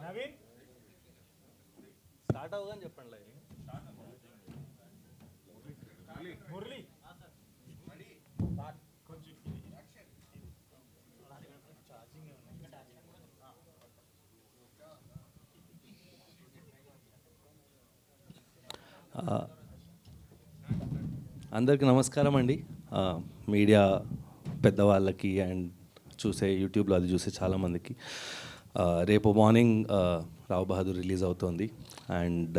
Naveen start అవగానే చెప్పండి. మురళి కొంచెం అందరికీ నమస్కారం అండి. మీడియా పెద్దవాళ్ళకి అండ్ చూసే యూట్యూబ్లో అది చూసే చాలామందికి రేపు మార్నింగ్ రావ్ బహదూర్ రిలీజ్ అవుతోంది. అండ్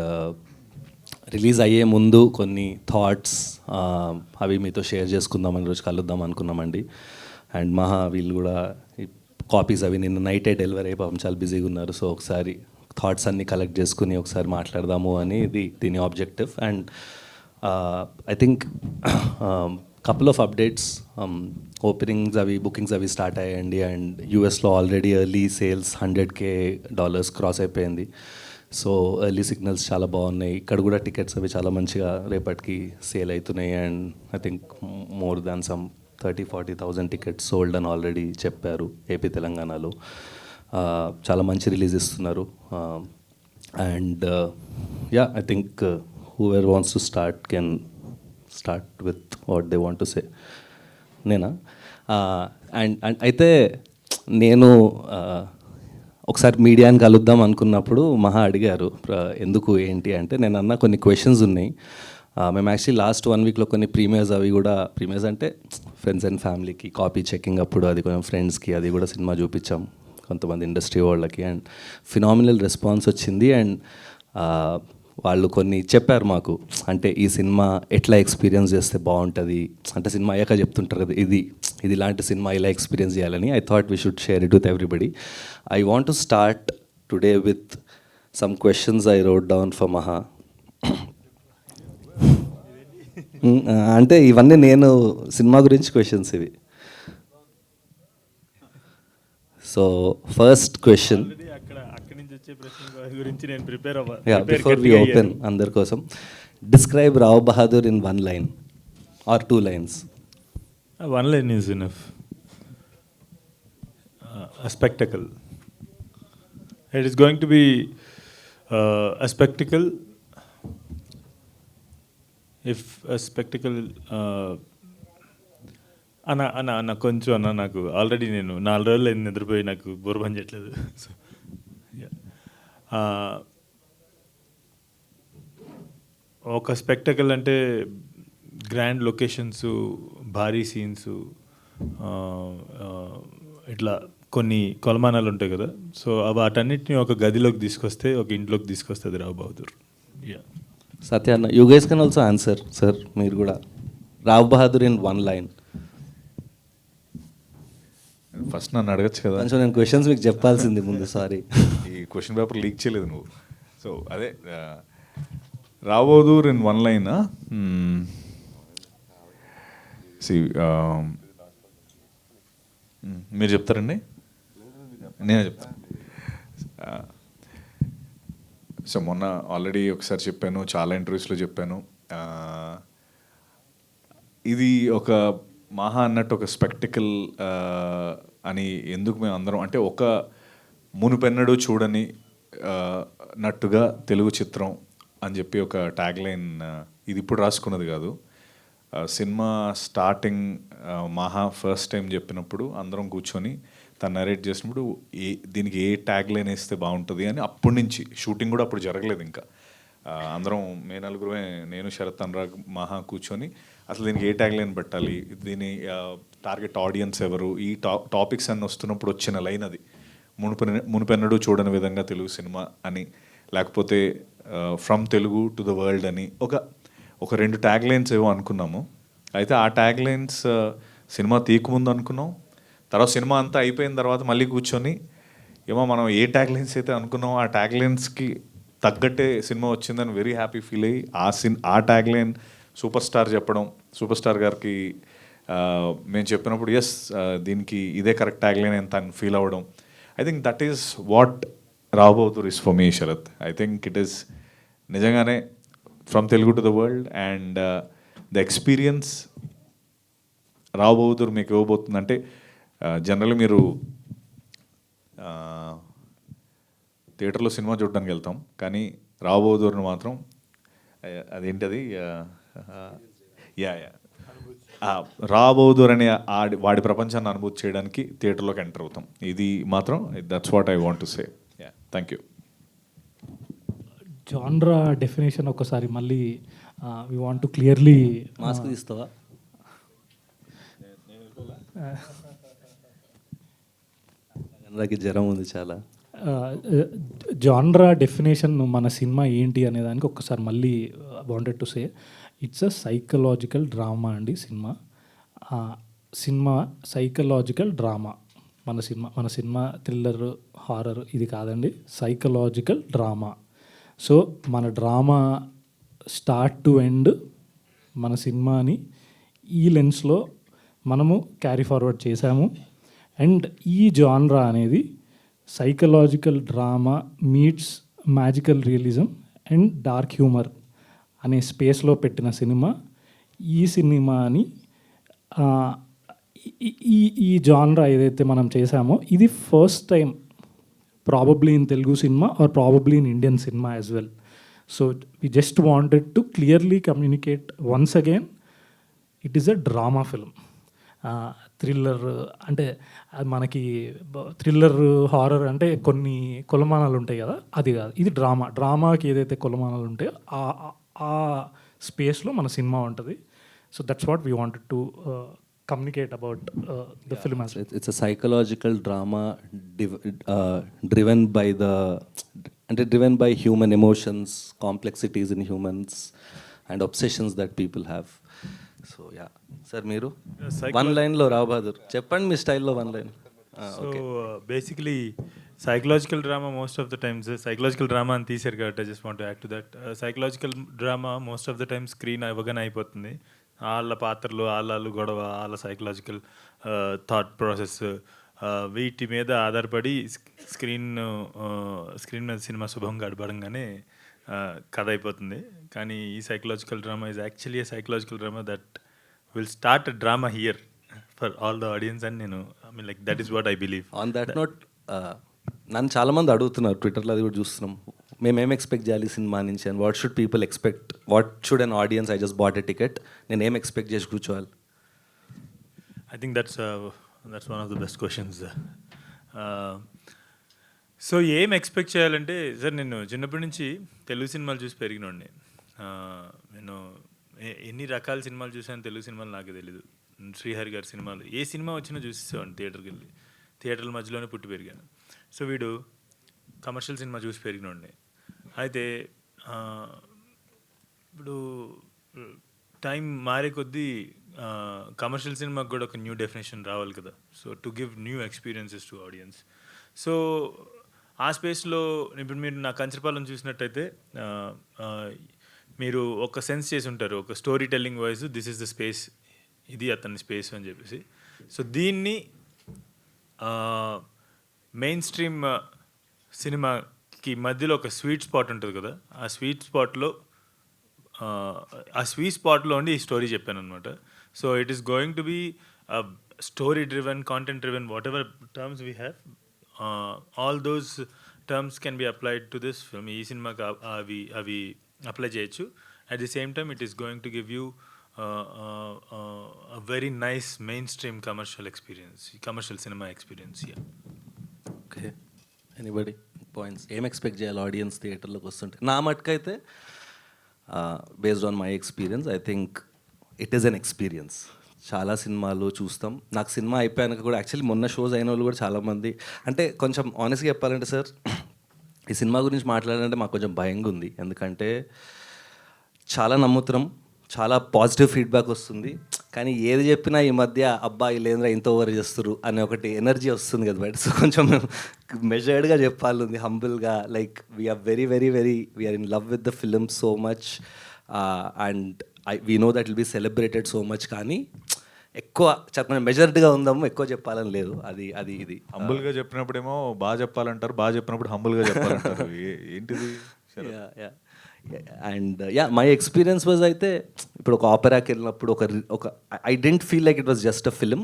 రిలీజ్ అయ్యే ముందు కొన్ని థాట్స్ అవి మీతో షేర్ చేసుకుందామని రోజు కలుద్దాం అనుకున్నామండి. అండ్ మహా వీళ్ళు కూడా కాపీస్ అవి నిన్న నైటే డెలివరీ అయ్యి పాపం చాలా బిజీగా ఉన్నారు. సో ఒకసారి థాట్స్ అన్నీ కలెక్ట్ చేసుకుని ఒకసారి మాట్లాడదాము అని దీని objective. And I think couple of updates, openings అవి బుకింగ్స్ అవి స్టార్ట్ అయ్యాయండి. అండ్ యూఎస్లో already early sales $100K cross అయిపోయింది. సో ఎర్లీ సిగ్నల్స్ చాలా బాగున్నాయి. ఇక్కడ కూడా టికెట్స్ అవి చాలా మంచిగా రేపటికి సేల్ అవుతున్నాయి. And I think more than some 30,000-40,000 tickets sold అని ఆల్రెడీ చెప్పారు ఏపీ తెలంగాణలో. చాలా మంచి రిలీజ్ ఇస్తున్నారు. And yeah, I think whoever wants to start can start with what they want to say. నేనా? అండ్ అయితే నేను ఒకసారి మీడియాని కలుద్దాం అనుకున్నప్పుడు మహా అడిగారు ఎందుకు ఏంటి అంటే, నేను అన్న కొన్ని క్వశ్చన్స్ ఉన్నాయి. మేము యాక్చువల్లీ లాస్ట్ 1 వీక్లో కొన్ని ప్రీమియర్స్ అవి కూడా, ప్రీమియర్స్ అంటే ఫ్రెండ్స్ అండ్ ఫ్యామిలీకి కాపీ చెకింగ్ అప్పుడు అది కొంచెం ఫ్రెండ్స్కి అది కూడా సినిమా చూపించాం కొంతమంది ఇండస్ట్రీ వాళ్ళకి. అండ్ ఫినామినల్ రెస్పాన్స్ వచ్చింది. అండ్ వాళ్ళు కొన్ని చెప్పారు మాకు, అంటే ఈ సినిమా ఎట్లా ఎక్స్పీరియన్స్ చేస్తే బాగుంటుంది, అంటే సినిమా అయ్యాక చెప్తుంటారు కదా ఇది ఇలాంటి సినిమా ఇలా ఎక్స్పీరియన్స్ చేయాలని. I thought we should share it with everybody. I want to start today with some questions I wrote down for మహా. అంటే ఇవన్నీ నేను సినిమా గురించి క్వశ్చన్స్ ఇవి. సో ఫస్ట్ క్వశ్చన్, గురించి నేను ప్రిపేర్ బిఫోర్ వి ఓపెన్ అందరి కోసం, describe Rao Bahadur in 1 line or 2 lines. 1 line is enough. A spectacle. It is going to be a spectacle. If a spectacle అన్న కొంచెం అన్న, నాకు ఆల్రెడీ నేను 4 రోజులు అయింది నిద్రపోయి, నాకు బుర్ర పని చేయట్లేదు. సో ఒక స్పెక్టకల్ అంటే గ్రాండ్ లొకేషన్స్, భారీ సీన్స్, ఇట్లా కొన్ని కొలమానాలు ఉంటాయి కదా. సో వాటన్నిటిని ఒక గదిలోకి తీసుకొస్తే, ఒక ఇంట్లోకి తీసుకొస్తుంది రావ్ బహదూర్. సత్య అన్న, you guys can also answer. Sir మీరు కూడా, Rao Bahadur in 1 line. First నన్ను అడగచ్చు కదా. కొంచెం నేను క్వశ్చన్స్ మీకు చెప్పాల్సింది ముందు, సారీ. ఈ క్వశ్చన్ పేపర్ లీక్ చేయలేదు నువ్వు. సో అదే రావ్ బహదూర్ ఇన్ 1 line. మీరు చెప్తారండి, నేనే చెప్తాను. సో మొన్న ఆల్రెడీ ఒకసారి చెప్పాను, చాలా ఇంటర్వ్యూస్లో చెప్పాను. ఇది ఒక మహా అన్నట్టు ఒక స్పెక్టికల్ అని ఎందుకు మేము అందరం అంటే, ఒక మునుపెన్నడూ చూడని నట్టుగా తెలుగు చిత్రం అని చెప్పి ఒక ట్యాగ్ లైన్. ఇది ఇప్పుడు రాసుకున్నది కాదు. సినిమా స్టార్టింగ్ మహా ఫస్ట్ టైం చెప్పినప్పుడు అందరం కూర్చొని తను నరేట్ చేసినప్పుడు దీనికి ఏ ట్యాగ్ లైన్ వేస్తే బాగుంటుంది అని అప్పటి నుంచి, షూటింగ్ కూడా అప్పుడు జరగలేదు ఇంకా, అందరం నలుగురమే, నేను శరత్ అనురాగ్ మహా కూర్చొని అసలు దీనికి ఏ ట్యాగ్ లైన్ పెట్టాలి, దీని టార్గెట్ ఆడియన్స్ ఎవరు, ఈ టాపిక్స్ అన్నీ వస్తున్నప్పుడు వచ్చిన లైన్ అది. మునుపెన్నడూ చూడని విధంగా తెలుగు సినిమా అని, లేకపోతే from Telugu to the world అని ఒక 2 ట్యాగ్ లైన్స్ ఏవో అనుకున్నాము. అయితే ఆ ట్యాగ్ లైన్స్ సినిమా తీయకముందు అనుకున్నాం. తర్వాత సినిమా అంతా అయిపోయిన తర్వాత మళ్ళీ కూర్చొని ఏమో మనం ఏ ట్యాగ్ లైన్స్ అయితే అనుకున్నామో ఆ ట్యాగ్ లైన్స్కి తగ్గట్టే సినిమా వచ్చిందని వెరీ హ్యాపీ ఫీల్ అయ్యి ఆ ట్యాగ్ లైన్ సూపర్ స్టార్ చెప్పడం, సూపర్ స్టార్ గారికి మేము చెప్పినప్పుడు ఎస్ దీనికి ఇదే కరెక్ట్ ట్యాగ్ లైన్ అని తను ఫీల్ అవ్వడం. I think that is what Rao Bahadur is for me, Sharath. I think it is నిజంగానే from Telugu to the world. And the experience Rao Bahadur మీకు ఇవ్వబోతుంది. అంటే జనరల్గా మీరు థియేటర్లో సినిమా చూడడానికి వెళ్తాం, కానీ రాబోదూరును మాత్రం అదేంటది యా రాబోదూర్ అనే వాడి ప్రపంచాన్ని అనుభూతి చేయడానికి థియేటర్లోకి ఎంటర్ అవుతాం. ఇది మాత్రం that's what I want to say. Yeah, thank you. Genre definition ఒకసారి మళ్ళీ we want to clearly mask తీస్తావా? నాకు జ్వరం ఉంది చాలా. జాన్రా డెఫినేషన్ మన సినిమా ఏంటి అనే దానికి ఒక్కసారి మళ్ళీ wanted to say it's a psychological drama అండి. Cinema psychological drama. మన సినిమా థ్రిల్లర్ హారర్ ఇది కాదండి, సైకలాజికల్ డ్రామా. సో మన డ్రామా స్టార్ట్ టు ఎండ్ మన సినిమాని ఈ లెన్స్లో మనము క్యారీ ఫార్వర్డ్ చేశాము. అండ్ ఈ జాన్రా అనేది psychological drama meets magical realism and dark humour అనే స్పేస్లో పెట్టిన సినిమా. ఈ సినిమాని ఈ జాన్రా ఏదైతే మనం చేశామో ఇది first time probably in Telugu cinema or probably in Indian cinema as well. So we just wanted to clearly communicate once again it is a drama film. Thriller అంటే మనకి థ్రిల్లర్ హారర్ అంటే కొన్ని కొలమానాలు ఉంటాయి కదా, అది కాదు, ఇది డ్రామా. డ్రామాకి ఏదైతే కొలమానాలు ఉంటాయో ఆ స్పేస్లో మన సినిమా ఉంటుంది. So that's what we wanted to communicate about the film. It's a psychological drama driven by human emotions, complexities in humans and obsessions that people have. So yeah sir, మీరు one లైన్లో రావ్ బహదూర్ చెప్పండి, మీ స్టైల్లో one line. So basically psychological drama most of the times, psychological drama అని తీసారు కాబట్టి I just want to add to that. Psychological drama most of the time screen అవ్వగానే అయిపోతుంది. వాళ్ళ పాత్రలు, వాళ్ళ గొడవ, వాళ్ళ సైకలాజికల్ థాట్ ప్రాసెస్, వీటి మీద ఆధారపడి స్క్రీన్ మీద సినిమా శుభం గడపడంగానే కథ అయిపోతుంది. కానీ ఈ psychological drama is actually a psychological drama that will start a drama here for all the audience అని నేను like that is what I believe. On that note నన్ను చాలామంది అడుగుతున్నారు ట్విట్టర్లో, అది కూడా చూస్తున్నాం, మేమేం ఎక్స్పెక్ట్ చేయాలి సినిమా నుంచి and what should people expect, what should an audience, I just bat a ticket, నేను ఏం ఎక్స్పెక్ట్ చేసి కూర్చోవాలి? I think that's one of the best questions. So ఏం ఎక్స్పెక్ట్ చేయాలంటే సార్, నేను చిన్నప్పటి నుంచి తెలుగు సినిమాలు చూసి పెరిగినోడిని. నేను ఎన్ని రకాల సినిమాలు చూసాను తెలుగు సినిమాలు నాకు తెలీదు. శ్రీహరి గారి సినిమాలు ఏ సినిమా వచ్చినా చూసేవాడిని థియేటర్కి వెళ్ళి. థియేటర్ల మధ్యలోనే పుట్టి పెరిగాను. సో వీడు కమర్షియల్ సినిమా చూసి పెరిగినోడిని. అయితే ఇప్పుడు టైం మారే కొద్దీ కమర్షియల్ సినిమాకి కూడా ఒక న్యూ డెఫినేషన్ రావాలి కదా. So to give new experiences to audience. So ఆ స్పేస్లో ఇప్పుడు మీరు నా కంచరపాలెం చూసినట్టయితే మీరు ఒక సెన్స్ చేసి ఉంటారు, ఒక story telling wise this is the space, ఇది అతని స్పేస్ అని చెప్పేసి. సో దీన్ని మెయిన్ స్ట్రీమ్ సినిమాకి మధ్యలో ఒక స్వీట్ స్పాట్ ఉంటుంది కదా, ఆ స్వీట్ స్పాట్లో ఉండి ఈ స్టోరీ చెప్పాను అనమాట. So it is going to be story driven, content driven, whatever terms we have, all those terms can be applied to this film. ఈ సినిమాకి అవి అప్లై చేయొచ్చు. At the same time it is going to give you a very nice mainstream commercial experience, commercial cinema experience. Yeah. Okay, anybody points? ఏం expect చేయాలి audience థియేటర్లోకి వస్తుంటే? నా మటుకైతే based on my experience I think it is an experience. చాలా సినిమాలు చూస్తాం. నాకు సినిమా అయిపోయాక కూడా యాక్చువల్లీ మొన్న షోస్ అయిన వాళ్ళు కూడా చాలామంది, అంటే కొంచెం ఆనెస్ట్గా చెప్పాలంటే సార్, ఈ సినిమా గురించి మాట్లాడాలంటే మాకు కొంచెం భయంగా ఉంది. ఎందుకంటే చాలా నమ్ముతున్నాం, చాలా పాజిటివ్ ఫీడ్బ్యాక్ వస్తుంది, కానీ ఏది చెప్పినా ఈ మధ్య అబ్బాయి లేదురా ఇంత ఓవర్ చేస్తారు అనే ఒకటి ఎనర్జీ వస్తుంది కదా బయట. సో కొంచెం మెజర్డ్గా చెప్పాలి, హంబుల్గా, like we're we're in love with the film so much and we know that will be celebrated so much. కానీ ఎక్కువ చెప్పండి, మెజర్డ్గా ఉందాము, ఎక్కువ చెప్పాలని లేదు. అది ఇది హంబుల్గా చెప్పినప్పుడేమో బాగా చెప్పాలంటారు, బాగా చెప్పినప్పుడు హంబుల్గా చెప్పాలంటారు. ఏంటిది? అండ్ మై ఎక్స్పీరియన్స్ వాజ్, అయితే ఇప్పుడు ఒక ఆపరాకి వెళ్ళినప్పుడు ఒక I didn't feel like it was just a film.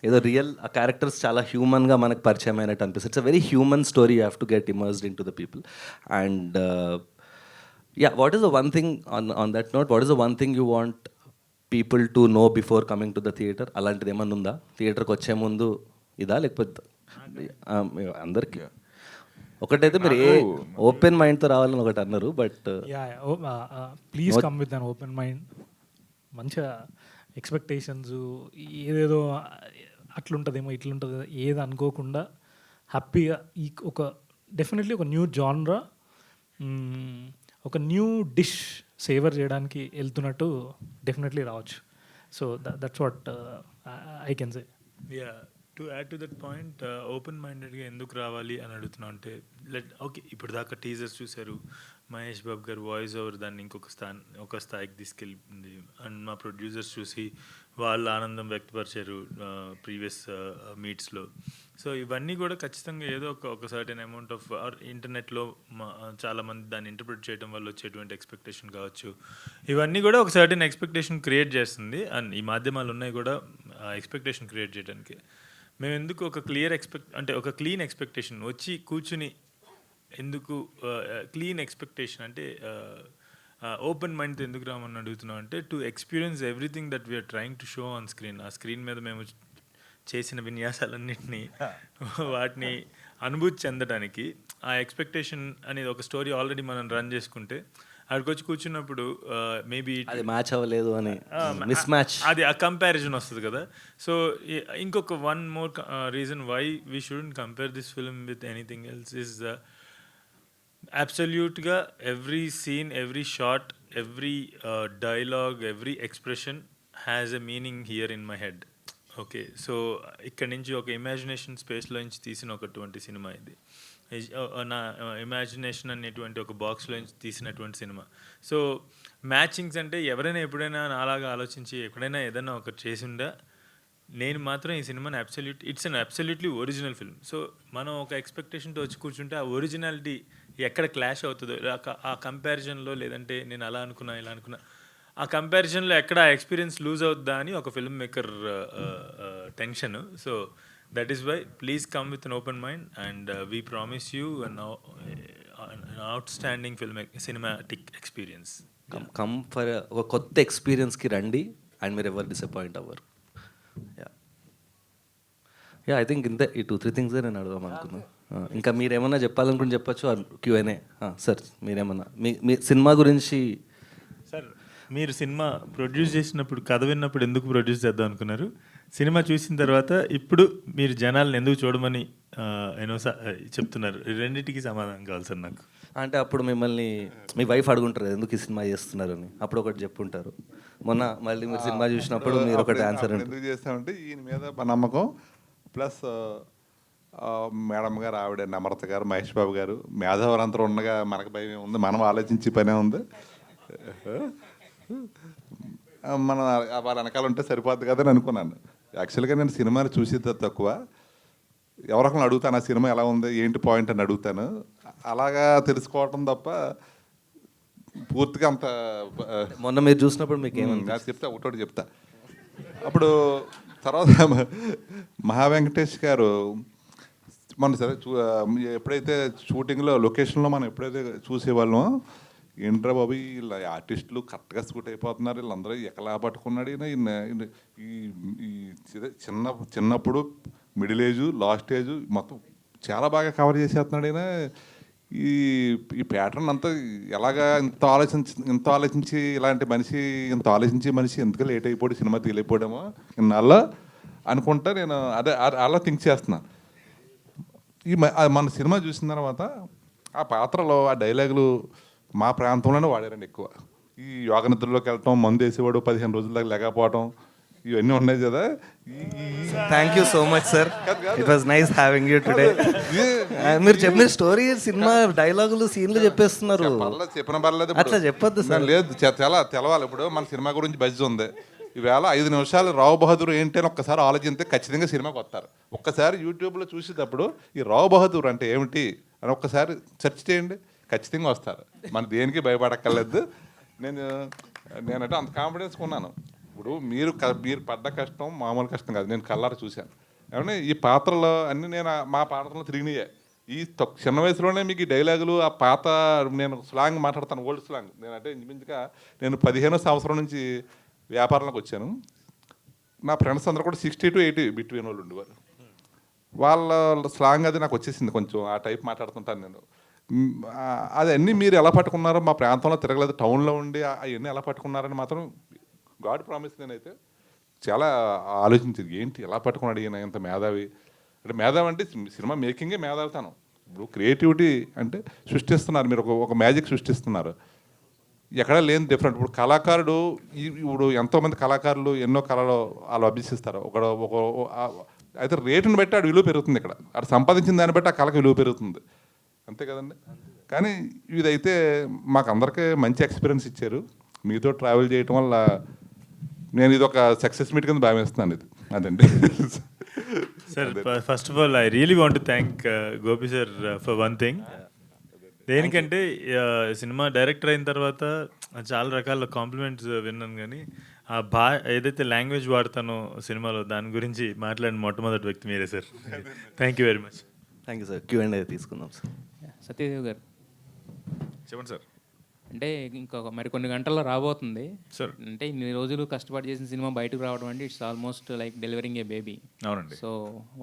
ఏదో రియల్ ఆ క్యారెక్టర్స్ చాలా హ్యూమన్గా మనకు పరిచయం అయినట్టు అనిపిస్తుంది. It's a very human story, you have to get immersed in to the people. And yeah, what is the one thing on that note, what is the one thing you want people to know before coming to the theatre? అలాంటిది ఏమన్నా ఉందా థియేటర్కి వచ్చే ముందు? ఇదా లేకపోతే అందరికీ ఒకటైతే మీరు ఏ ఓపెన్ మైండ్తో రావాలని ఒకటి అన్నారు, but please come with an open mind. మంచిగా ఎక్స్పెక్టేషన్స్ ఏదేదో అట్లుంటుందేమో ఇట్లుంటుంది ఏది అనుకోకుండా హ్యాపీగా ఈ ఒక డెఫినెట్లీ ఒక న్యూ జాన్రా, ఒక న్యూ డిష్ సేవర్ చేయడానికి వెళ్తున్నట్టు డెఫినెట్లీ రావచ్చు. So that's what I can say. Yeah, to add to that point, open మైండెడ్గా ఎందుకు రావాలి అని అడుగుతున్నాం అంటే, ఓకే ఇప్పుడు దాకా టీజర్స్ చూశారు, మహేష్ బాబు గారు వాయిస్ ఓవర్ దాన్ని ఒక స్థాయికి తీసుకెళ్ళింది, అండ్ మా ప్రొడ్యూసర్స్ చూసి వాళ్ళు ఆనందం వ్యక్తపరిచారు ప్రీవియస్ మీట్స్లో. సో ఇవన్నీ కూడా ఖచ్చితంగా ఏదో ఒక సర్టెన్ అమౌంట్ ఆఫ్ ఇంటర్నెట్లో చాలామంది దాన్ని ఇంటర్ప్రిట్ చేయడం వల్ల వచ్చేటువంటి ఎక్స్పెక్టేషన్ కావచ్చు, ఇవన్నీ కూడా ఒక సర్టెన్ ఎక్స్పెక్టేషన్ క్రియేట్ చేస్తుంది. అండ్ ఈ మాధ్యమాలు ఉన్నాయి కూడా ఎక్స్పెక్టేషన్ క్రియేట్ చేయడానికి. మేము ఎందుకు ఒక ఒక క్లీన్ ఎక్స్పెక్టేషన్ వచ్చి కూర్చుని ఎందుకు క్లీన్ ఎక్స్పెక్టేషన్ అంటే ఓపెన్ మైండ్తో ఎందుకు రామని అడుగుతున్నాం అంటే, to experience everything that we're trying to show on screen. ఆ స్క్రీన్ మీద మేము చేసిన విన్యాసాలన్నింటినీ వాటిని అనుభూతి చెందడానికి, ఆ ఎక్స్పెక్టేషన్ అనేది ఒక స్టోరీ ఆల్రెడీ మనం రన్ చేసుకుంటే అక్కడికి వచ్చి కూర్చున్నప్పుడు మేబీ అది మ్యాచ్ అవ్వలేదు అని మిస్ మ్యాచ్, అది ఆ కంపారిజన్ వస్తుంది కదా. సో ఇంకొక one more reason why we shouldn't compare this film with anything else is అబ్సల్యూట్గా every scene, every shot, every dialogue, every expression has a meaning here in my head. Okay, so ఇక్కడి నుంచి ఒక imagination స్పేస్లో నుంచి తీసిన ఒకటువంటి cinema ఇది. నా imagination అనేటువంటి ఒక బాక్స్లో నుంచి తీసినటువంటి సినిమా. సో మ్యాచింగ్స్ అంటే ఎవరైనా ఎప్పుడైనా నాలాగా ఆలోచించి ఎప్పుడైనా ఏదైనా ఒకటి చేసి ఉందా, నేను మాత్రం ఈ సినిమాని it's an absolutely original film. So మనం ఒక ఎక్స్పెక్టేషన్తో వచ్చి కూర్చుంటే ఆ ఒరిజినాలిటీ ఎక్కడ క్లాష్ అవుతుందో, ఆ కంపారిజన్లో, లేదంటే నేను అలా అనుకున్నా ఇలా అనుకున్నా, ఆ కంపారిజన్లో ఎక్కడ ఆ ఎక్స్పీరియన్స్ లూజ్ అవుద్దా అని ఒక film maker tension. So that is why please come with an open mind and we promise you an outstanding cinematic experience. Come for ఒక కొత్త ఎక్స్పీరియన్స్కి రండి అండ్ మీరు ఎవరు డిసప్పాయింట్ అవ్వరు. యా, ఐ థింక్ ఇంతే, ఈ 2-3 థింగ్స్ నేను అడుగుదాం అనుకున్నాను. ఇంకా మీరేమన్నా చెప్పాలనుకుని చెప్పచ్చు. Q&A సార్, మీరేమన్నా మీ సినిమా గురించి. సార్, మీరు సినిమా ప్రొడ్యూస్ చేసినప్పుడు కథ విన్నప్పుడు ఎందుకు ప్రొడ్యూస్ చేద్దాం అనుకున్నారు? సినిమా చూసిన తర్వాత ఇప్పుడు మీరు జనాలను ఎందుకు చూడమని చెప్తున్నారు? రెండింటికి సమాధానం కావాలి సార్ నాకు. అంటే అప్పుడు మిమ్మల్ని మీ వైఫ్ అడుగుంటారు ఎందుకు ఈ సినిమా చేస్తున్నారని, అప్పుడు ఒకటి చెప్పుంటారు. మొన్న మళ్ళీ మీరు సినిమా చూసినప్పుడు మీరు ఒకటి ఆన్సర్ ఎందుకు చేస్తామంటే ఈయన మీద నమ్మకం, ప్లస్ మేడం గారు, ఆవిడ నమ్రత గారు, మహేష్ బాబు గారు, మేధావులంతా ఉండగా మనకు భయం ఉంది, మనం ఆలోచించే పనే ఉంది. మనం వాళ్ళ వెనకాల ఉంటే సరిపోద్ది కదా అని అనుకున్నాను. యాక్చువల్గా నేను సినిమాని చూసేది తక్కువ, ఎవరొకరిని అడుగుతాను ఆ సినిమా ఎలా ఉంది ఏంటి పాయింట్ అని అడుగుతాను. అలాగా తెలుసుకోవటం తప్ప పూర్తిగా అంత. మొన్న మీరు చూసినప్పుడు మీకు ఏమన్నా చెప్తా, ఒకటి చెప్తా. అప్పుడు తర్వాత మహా వెంకటేష్ గారు మన సరే ఎప్పుడైతే షూటింగ్లో లొకేషన్లో మనం ఎప్పుడైతే చూసేవాళ్ళం, ఏంట్రా బాబు వీళ్ళ ఆర్టిస్టులు కరెక్ట్గా షూట్ అయిపోతున్నారు, వీళ్ళందరూ ఎక్కలా పట్టుకున్నాడు ఈయన. ఈ చిన్నప్పుడు మిడిల్ ఏజు, లాస్ట్ ఏజు మొత్తం చాలా బాగా కవర్ చేసేస్తున్నాడు ఈయన. ఈ ప్యాటర్న్ అంతా ఎలాగా ఇంత ఆలోచించి ఇలాంటి మనిషి, ఇంత ఆలోచించే మనిషి ఎందుకు లేట్ అయిపోయి సినిమా తీయలేకపోయామో ఇన్నాళ్ళ అనుకుంటా నేను అలా థింక్ చేస్తున్నా. మన సినిమా చూసిన తర్వాత ఆ పాత్రలో ఆ డైలాగులు మా ప్రాంతంలోనే వాడారండి ఎక్కువ. ఈ యోగ నిద్రలోకి వెళ్ళటం, మందు వేసేవాడు 15 రోజుల దాకా లేకపోవటం, ఇవన్నీ ఉన్నాయి కదా. Thank you so much sir, it was nice having you today. మీరు చెప్పిన స్టోరీ, సినిమా డైలాగులు, సీన్లు చెప్పేస్తున్నారు. చెప్పిన పర్లేదు, అట్లా చెప్పొద్దు సార్. లేదు, తెలవాలి. ఇప్పుడు మన సినిమా గురించి బజ్ ఉంది. ఈవేళ 5 నిమిషాలు రావు బహదూర్ ఏంటి అని ఒక్కసారి ఆలోచిస్తే ఖచ్చితంగా సినిమాకి వస్తారు. ఒక్కసారి యూట్యూబ్లో చూసేటప్పుడు ఈ రావు బహదూర్ అంటే ఏమిటి అని ఒక్కసారి సెర్చ్ చేయండి, ఖచ్చితంగా వస్తారు. మన దేనికి భయపడక్కర్లేదు. నేనంటే అంత కాన్ఫిడెన్స్ ఉన్నాను. ఇప్పుడు మీరు పడ్డ కష్టం మామూలు కష్టం కాదు, నేను కళ్ళారా చూశాను. ఏమంటే ఈ పాత్రలో అన్నీ నేను మా పాత్రలో తిరిగినాయే. ఈ చిన్న వయసులోనే మీకు ఈ డైలాగులు ఆ పాత నేను స్లాంగ్ మాట్లాడతాను, ఓల్డ్ స్లాంగ్. నేను అంటే ఇంచుమించుగా నేను 15వ సంవత్సరం నుంచి వ్యాపారంలోకి వచ్చాను. నా ఫ్రెండ్స్ అందరూ కూడా 60 to 80 బిట్వీన్ వాళ్ళు ఉండేవారు. వాళ్ళ స్లాంగ్ అది నాకు వచ్చేసింది, కొంచెం ఆ టైప్ మాట్లాడుతుంటాను నేను. అది అన్నీ మీరు ఎలా పట్టుకున్నారో, మా ప్రాంతంలో తిరగలేదు, టౌన్లో ఉండి అవన్నీ ఎలా పట్టుకున్నారని మాత్రం గాడ్ ప్రామిస్ నేనైతే చాలా ఆలోచించింది. ఏంటి ఎలా పట్టుకున్నాడు ఈయన ఇంత మేధావి అంటే? మేధావి అంటే సినిమా మేకింగే మేధావితనం. ఇప్పుడు క్రియేటివిటీ అంటే సృష్టిస్తున్నారు మీరు, ఒక మ్యాజిక్ సృష్టిస్తున్నారు, ఎక్కడా లేని డిఫరెంట్. ఇప్పుడు కళాకారుడు ఇప్పుడు ఎంతోమంది కళాకారులు ఎన్నో కళలు వాళ్ళు అభ్యసిస్తారు. అయితే రేటుని బట్టి ఆడు విలువ పెరుగుతుంది. ఇక్కడ ఆడు సంపాదించిన దాన్ని బట్టి ఆ కళకు విలువ పెరుగుతుంది, అంతే కదండి. కానీ ఇదైతే మాకు అందరికీ మంచి ఎక్స్పీరియన్స్ ఇచ్చారు. మీతో ట్రావెల్ చేయటం వల్ల నేను ఇది ఒక సక్సెస్ మీట్ కింద భావిస్తున్నాను. ఇది అదండి. Sir, first of all I really want to thank Gopi sir for one thing. దేనికంటే సినిమా డైరెక్టర్ అయిన తర్వాత చాలా రకాల కాంప్లిమెంట్స్ విన్నాను, కానీ ఆ ఏదైతే లాంగ్వేజ్ వాడతానో సినిమాలో దాని గురించి మాట్లాడిన మొట్టమొదటి వ్యక్తి మీరే sir. Thank you very much. Thank you sir. Q&A తీసుకుందాం సార్. సత్యదేవ్ గారు, చెప్పండి సార్. అంటే ఇంకొక మరికొన్ని గంటల్లో రాబోతుంది సార్. అంటే ఇన్ని రోజులు కష్టపడి చేసిన సినిమా బయటకు రావడం అంటే it's almost like delivering a baby. అవునండి. So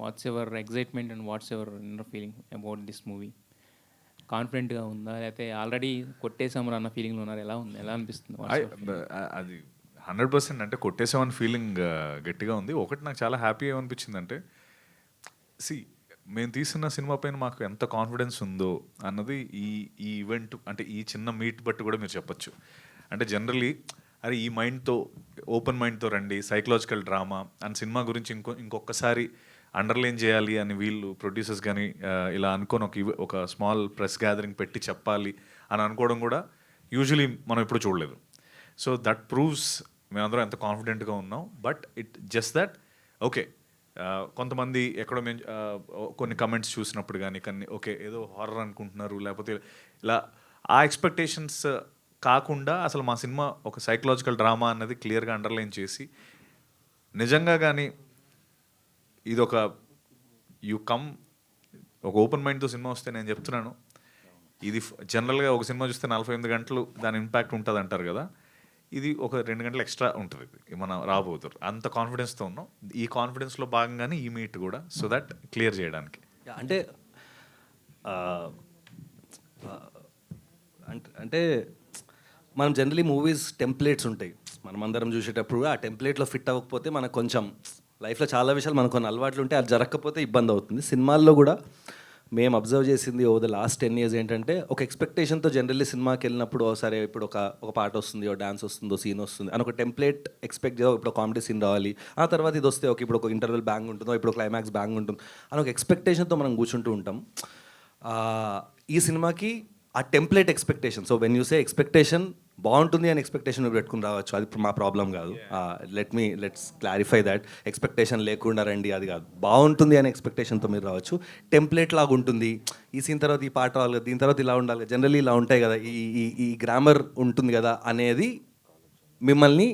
what's ever excitement and what's ever inner feeling about this movie? కాన్ఫిడెంట్గా ఉందా, లేకపోతే ఆల్రెడీ కొట్టేసాము అన్న ఫీలింగ్లో ఉన్నారు? ఎలా ఉంది, ఎలా అనిపిస్తుంది? అది 100% అంటే కొట్టేసామని ఫీలింగ్ గట్టిగా ఉంది. ఒకటి నాకు చాలా హ్యాపీ ఏమనిపించింది అంటే, మేము తీసిన సినిమా పైన మాకు ఎంత కాన్ఫిడెన్స్ ఉందో అన్నది ఈ ఈవెంట్ అంటే ఈ చిన్న మీట్ బట్టి కూడా మీరు చెప్పొచ్చు. అంటే జనరలీ అరే ఈ మైండ్తో, ఓపెన్ మైండ్తో రండి, సైకలాజికల్ డ్రామా అండ్ సినిమా గురించి ఇంకొకసారి అండర్లైన్ చేయాలి అని వీళ్ళు ప్రొడ్యూసర్స్ కానీ ఇలా అనుకొని ఒక స్మాల్ ప్రెస్ గ్యాదరింగ్ పెట్టి చెప్పాలి అని అనుకోవడం కూడా యూజువలీ మనం ఎప్పుడు చూడలేదు. సో దట్ ప్రూవ్స్ మేమందరం ఎంత కాన్ఫిడెంట్గా ఉన్నాం. But it just that okay, కొంతమంది ఎక్కడో మేము కొన్ని కమెంట్స్ చూసినప్పుడు కానీ ఓకే ఏదో హారర్ అనుకుంటున్నారు, లేకపోతే ఇలా ఆ ఎక్స్పెక్టేషన్స్ కాకుండా అసలు మా సినిమా ఒక సైకలాజికల్ డ్రామా అన్నది క్లియర్గా అండర్లైన్ చేసి, నిజంగా కానీ ఇది ఒక ఒక ఓపెన్ మైండ్తో సినిమా వస్తే నేను చెప్తున్నాను, ఇది జనరల్గా ఒక సినిమా చూస్తే 48 గంటలు దాని ఇంపాక్ట్ ఉంటుంది అంటారు కదా, ఇది ఒక 2 గంటలు ఎక్స్ట్రా ఉంటుంది. మనం రాబోతున్నారు అంత కాన్ఫిడెన్స్తో ఉన్నాం. ఈ కాన్ఫిడెన్స్లో భాగంగానే ఈ మీట్ కూడా, సో దట్ క్లియర్ చేయడానికి. అంటే అంటే మనం జనరలీ మూవీస్ టెంప్లెట్స్ ఉంటాయి, మనం అందరం చూసేటప్పుడు ఆ టెంప్లెట్లో ఫిట్ అవ్వకపోతే మనకు కొంచెం లైఫ్లో చాలా విషయాలు మనకు కొన్ని అలవాట్లు ఉంటాయి, అది జరగకపోతే ఇబ్బంది అవుతుంది. సినిమాల్లో కూడా మేము అబ్జర్వ్ చేసింది ఓవర్ ద లాస్ట్ 10 years ఏంటంటే, ఒక ఎక్స్పెక్టేషన్తో జనరల్లీ సినిమాకి వెళ్ళినప్పుడు సరే ఇప్పుడు ఒక పాట వస్తుంది, ఒక డాన్స్ వస్తుందో, సీన్ వస్తుంది అని ఒక టెంప్లెట్ ఎక్స్పెక్ట్ చేయాలి. ఇప్పుడు కామెడీ సీన్ రావాలి, ఆ తర్వాత ఇది వస్తే ఓకే ఇప్పుడు ఒక ఇంటర్వెల్ బ్యాంగ్ ఉంటుందో, ఇప్పుడు క్లైమాక్స్ బ్యాంగ్ ఉంటుంది అని ఒక ఎక్స్పెక్టేషన్తో మనం కూర్చుంటూ ఉంటాం. ఈ సినిమాకి ఆ template expectation, so when you say expectation బాగుంటుంది అని ఎక్స్పెక్టేషన్ పెట్టుకుని రావచ్చు, అది మా ప్రాబ్లం కాదు. Let's clarify that. ఎక్స్పెక్టేషన్ లేకుండా రండి, అది కాదు. బాగుంటుంది అనే ఎక్స్పెక్టేషన్తో మీరు రావచ్చు. టెంప్లెట్ లాగా ఉంటుంది, ఈ సీన్ తర్వాత ఈ పాట రావాలి, దీని తర్వాత ఇలా ఉండాలి, జనరల్లీ ఇలా ఉంటాయి కదా, ఈ గ్రామర్ ఉంటుంది కదా అనేది మిమ్మల్ని